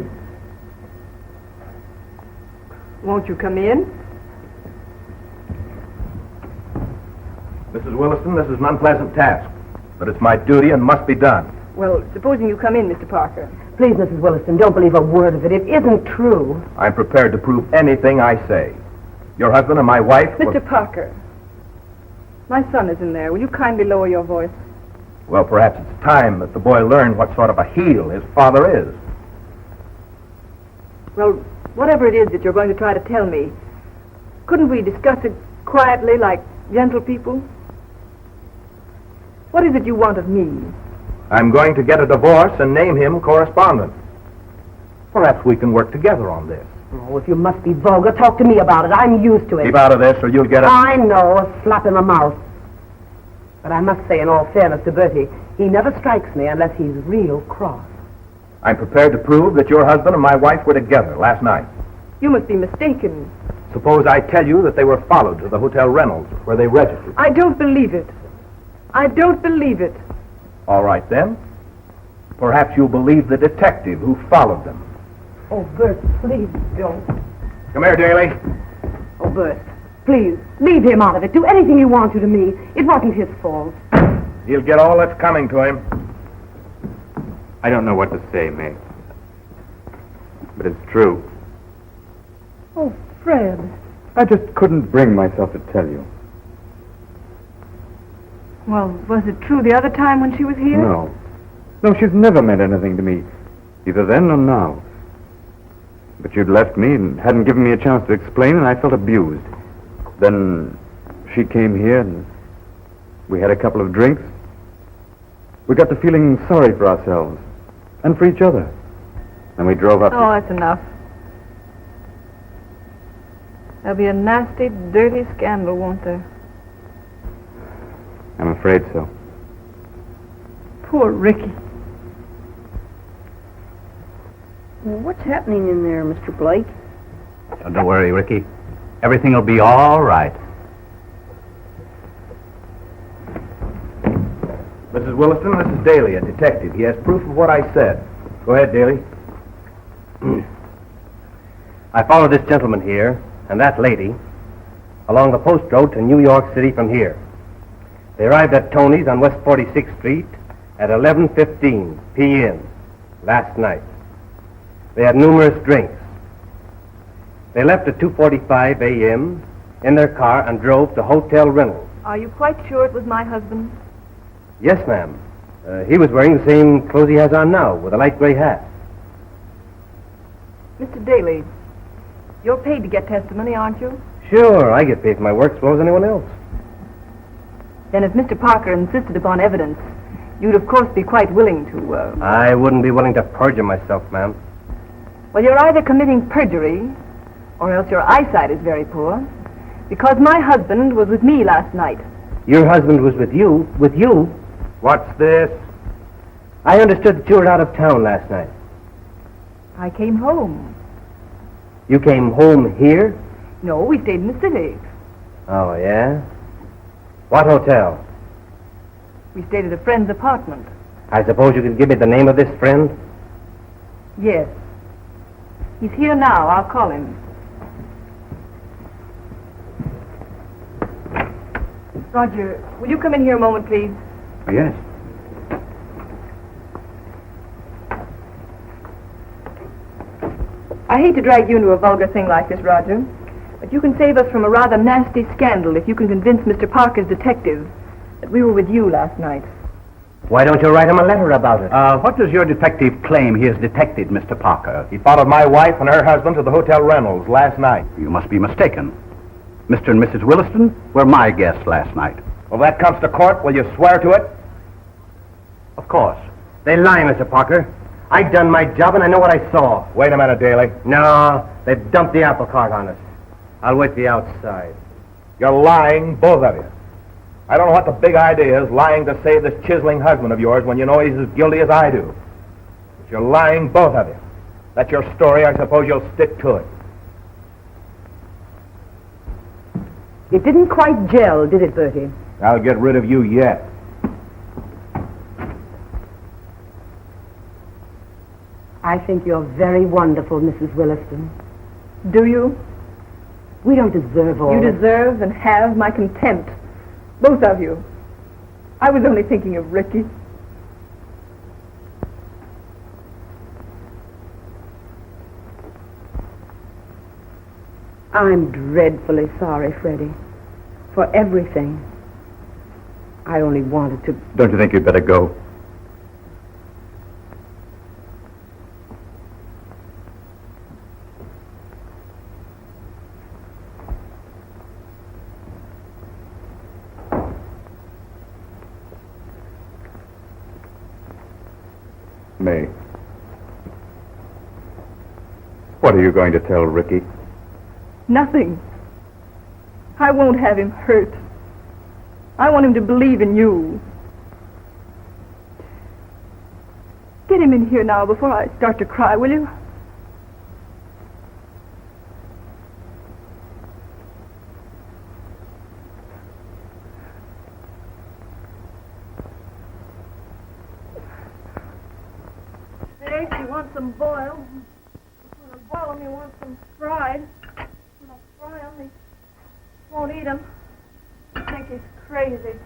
Speaker 8: Won't you come in?
Speaker 11: Mrs. Williston, this is an unpleasant task, but it's my duty and must be done.
Speaker 8: Well, supposing you come in, Mr. Parker.
Speaker 5: Please, Mrs. Williston, don't believe a word of it. It isn't true.
Speaker 11: I'm prepared to prove anything I say. Your husband and my wife...
Speaker 8: Mr. Parker, my son is in there. Will you kindly lower your voice?
Speaker 11: Well, perhaps it's time that the boy learned what sort of a heel his father is.
Speaker 8: Well, whatever it is that you're going to try to tell me, couldn't we discuss it quietly like gentle people? What is it you want of me?
Speaker 11: I'm going to get a divorce and name him correspondent. Perhaps we can work together on this.
Speaker 5: Oh, if you must be vulgar, talk to me about it. I'm used to it.
Speaker 11: Keep out of this or you'll get a...
Speaker 5: I know, a slap in the mouth. But I must say, in all fairness to Bertie, he never strikes me unless he's real cross.
Speaker 11: I'm prepared to prove that your husband and my wife were together last night.
Speaker 8: You must be mistaken.
Speaker 11: Suppose I tell you that they were followed to the Hotel Reynolds, where they registered.
Speaker 8: I don't believe it. I don't believe it.
Speaker 11: All right, then. Perhaps you'll believe the detective who followed them.
Speaker 5: Oh, Bert, please don't.
Speaker 11: Come here, Daly.
Speaker 5: Oh, Bert, please, leave him out of it. Do anything you want to me. It wasn't his fault.
Speaker 11: He'll get all that's coming to him.
Speaker 2: I don't know what to say, May. But it's true.
Speaker 8: Oh, Fred.
Speaker 12: I just couldn't bring myself to tell you.
Speaker 8: Well, was it true the other time when she was here?
Speaker 12: No. No, she's never meant anything to me. Either then or now. But you'd left me and hadn't given me a chance to explain, and I felt abused. Then she came here, and we had a couple of drinks. We got to feeling sorry for ourselves and for each other. And we drove up.
Speaker 8: Oh, that's enough. There'll be a nasty, dirty scandal, won't there?
Speaker 12: I'm afraid so.
Speaker 8: Poor Ricky.
Speaker 3: What's happening in there, Mr. Blake?
Speaker 1: Oh, don't worry, Ricky. Everything will be all right.
Speaker 11: Mrs. Williston, this is Daly, a detective. He has proof of what I said. Go ahead, Daly.
Speaker 13: I followed this gentleman here and that lady along the post road to New York City from here. They arrived at Tony's on West 46th Street at 11:15 p.m. last night. They had numerous drinks. They left at 2:45 a.m. in their car and drove to Hotel Reynolds.
Speaker 8: Are you quite sure it was my husband?
Speaker 13: Yes, ma'am. He was wearing the same clothes he has on now, with a light gray hat.
Speaker 8: Mr. Daly, you're paid to get testimony, aren't you?
Speaker 13: Sure, I get paid for my work as well as anyone else.
Speaker 8: Then if Mr. Parker insisted upon evidence, you'd of course be quite willing to,
Speaker 13: I wouldn't be willing to perjure myself, ma'am.
Speaker 8: Well, you're either committing perjury, or else your eyesight is very poor, because my husband was with me last night.
Speaker 13: Your husband was with you? With you?
Speaker 11: What's this?
Speaker 13: I understood that you were out of town last night.
Speaker 8: I came home.
Speaker 13: You came home here?
Speaker 8: No, we stayed in the city.
Speaker 13: Oh, yeah? What hotel?
Speaker 8: We stayed at a friend's apartment.
Speaker 13: I suppose you could give me the name of this friend?
Speaker 8: Yes. He's here now. I'll call him. Roger, will you come in here a moment, please?
Speaker 1: Yes.
Speaker 8: I hate to drag you into a vulgar thing like this, Roger, but you can save us from a rather nasty scandal if you can convince Mr. Parker's detective that we were with you last night.
Speaker 13: Why don't you write him a letter about it?
Speaker 7: What does your detective claim he has detected, Mr. Parker?
Speaker 11: He followed my wife and her husband to the Hotel Reynolds last night.
Speaker 1: You must be mistaken. Mr. and Mrs. Williston were my guests last night.
Speaker 11: Well, that comes to court. Will you swear to it?
Speaker 1: Of course.
Speaker 13: They lie, Mr. Parker. I done my job and I know what I saw.
Speaker 11: Wait a minute, Daly.
Speaker 13: No, they dumped the apple cart on us. I'll wait the outside.
Speaker 11: You're lying, both of you. I don't know what the big idea is, lying to save this chiseling husband of yours when you know he's as guilty as I do. But you're lying, both of you. That's your story. I suppose you'll stick to it.
Speaker 5: It didn't quite gel, did it, Bertie?
Speaker 11: I'll get rid of you yet.
Speaker 5: I think you're very wonderful, Mrs. Williston.
Speaker 8: Do you?
Speaker 5: We don't deserve all
Speaker 8: You
Speaker 5: this.
Speaker 8: deserve and have my contempt. Both of you. I was only thinking of Ricky.
Speaker 5: I'm dreadfully sorry, Freddie, for everything. I only wanted to...
Speaker 12: Don't you think you'd better go? May. What are you going to tell Ricky?
Speaker 8: Nothing. I won't have him hurt. I want him to believe in you. Get him in here now before I start to cry, will you? Hey, you want some boiled? When I boil them, you want some fried. When I fry them, he won't eat them. I think he's crazy.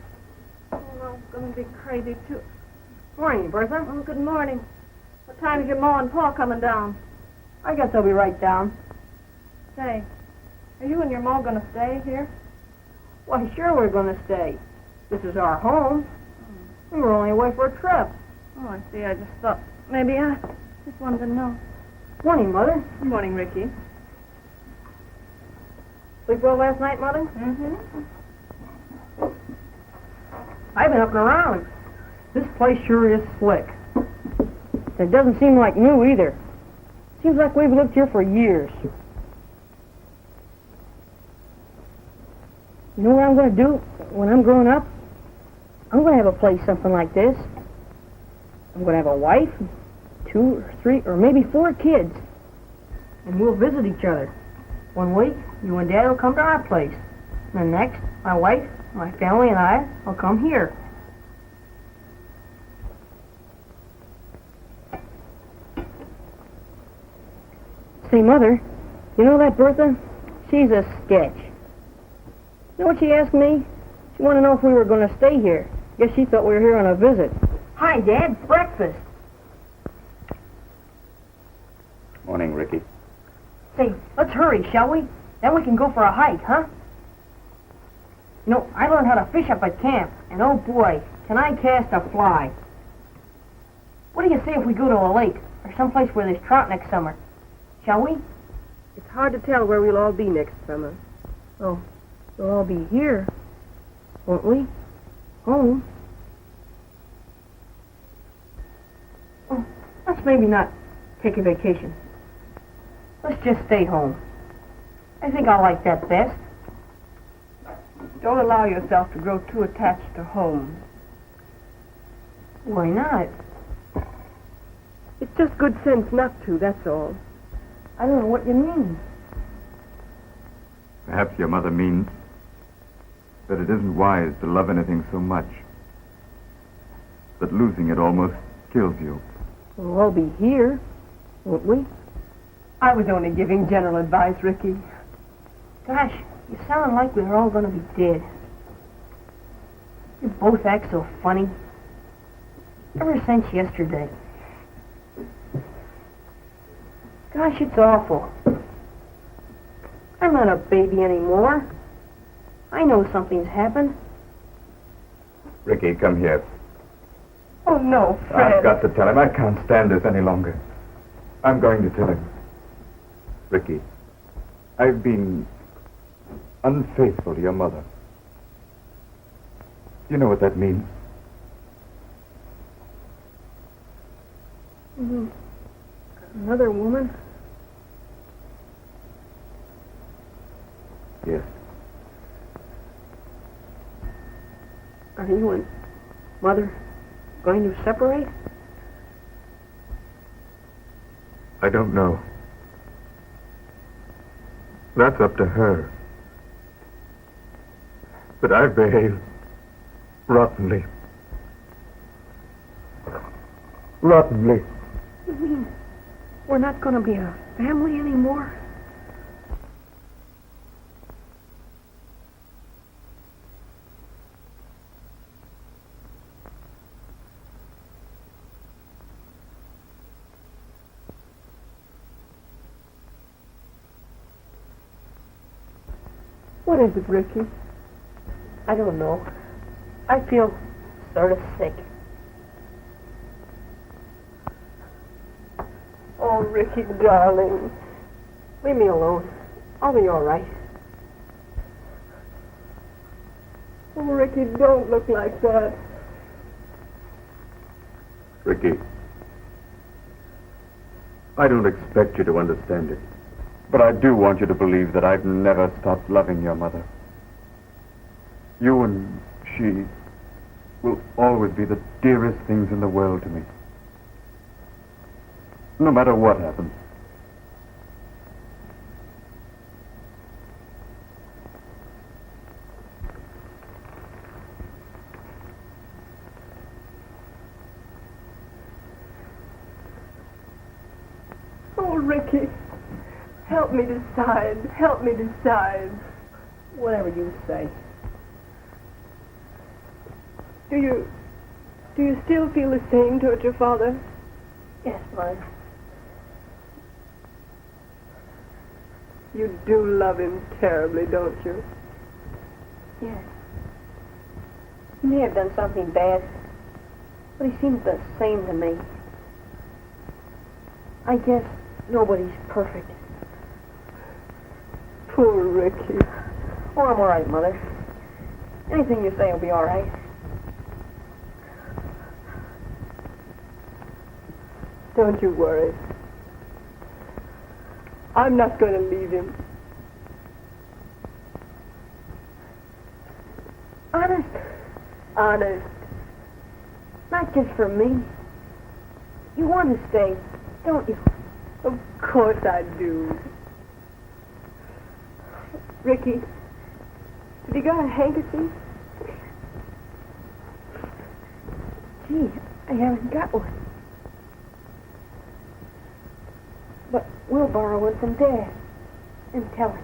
Speaker 8: Oh, no, I'm going to be crazy, too.
Speaker 5: Morning, Bertha.
Speaker 8: Oh, good morning. What time is your ma and pa coming down?
Speaker 5: I guess I'll be right down.
Speaker 8: Say, are you and your ma going to stay here?
Speaker 5: Why, sure we're going to stay. This is our home. We were only away for a trip.
Speaker 8: Oh, I see. I just thought maybe I just wanted to know.
Speaker 5: Morning, Mother.
Speaker 8: Good morning, Ricky.
Speaker 5: Sleep well last night, Mother?
Speaker 8: Mm-hmm.
Speaker 5: I've been up and around. This place sure is slick. It doesn't seem like new either. Seems like we've lived here for years. You know what I'm going to do when I'm grown up? I'm going to have a place something like this. I'm going to have a wife, 2 or 3 or maybe 4 kids. And we'll visit each other. One week, you and Dad will come to our place. And the next, my wife, my family, and I will come here. Say, Mother, you know that Bertha? She's a sketch. You know what she asked me? She wanted to know if we were going to stay here. Guess she thought we were here on a visit. Hi, Dad. Breakfast.
Speaker 12: Morning, Ricky.
Speaker 5: Say, let's hurry, shall we? Then we can go for a hike, huh? You know, I learned how to fish up at camp, and oh boy, can I cast a fly. What do you say if we go to a lake, or someplace where there's trout next summer? Shall we?
Speaker 8: It's hard to tell where we'll all be next summer.
Speaker 5: Oh, we'll all be here, won't we? Home. Oh, let's maybe not take a vacation. Let's just stay home. I think I like that best.
Speaker 8: Don't allow yourself to grow too attached to home.
Speaker 5: Why not? It's just good sense not to, that's all. I don't know what you mean.
Speaker 12: Perhaps your mother means that it isn't wise to love anything so much, that losing it almost kills you.
Speaker 5: We'll all be here, won't we? I was only giving general advice, Ricky. Gosh, you sound like we were all going to be dead. You both act so funny. Ever since yesterday. Gosh, it's awful. I'm not a baby anymore. I know something's happened.
Speaker 12: Ricky, come here.
Speaker 5: Oh, no, Fred.
Speaker 12: I've got to tell him. I can't stand this any longer. I'm going to tell him. Ricky, I've been unfaithful to your mother. You know what that means?
Speaker 5: Another woman?
Speaker 12: Yes.
Speaker 5: Are you and Mother going to separate?
Speaker 12: I don't know. That's up to her. But I've behaved rottenly. Rottenly.
Speaker 5: You mean we're not going to be a family anymore? What is it, Ricky? I don't know. I feel sort of sick. Oh, Ricky, darling. Leave me alone. I'll be all right. Oh, Ricky, don't look like that.
Speaker 12: Ricky, I don't expect you to understand it, but I do want you to believe that I've never stopped loving your mother. You and she will always be the dearest things in the world to me. No matter what happens.
Speaker 5: Oh, Ricky, help me decide. Help me decide. Whatever you say. Do you still feel the same toward your father? Yes, Mother. You do love him terribly, don't you? Yes. He may have done something bad, but he seems the same to me. I guess nobody's perfect. Poor Ricky. Oh, I'm all right, Mother. Anything you say will be all right. Don't you worry. I'm not going to leave him. Honest? Honest. Not just for me. You want to stay, don't you? Of course I do. Ricky, have you got a handkerchief? Gee, I haven't got one. But we'll borrow one from Dad and tell him.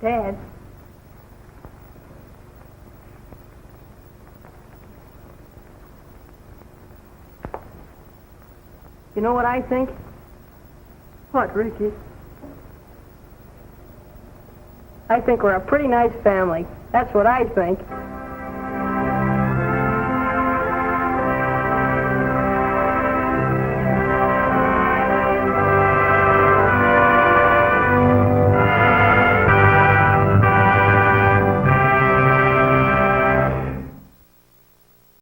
Speaker 5: Dad. You know what I think? What, Ricky? I think we're a pretty nice family. That's what I think.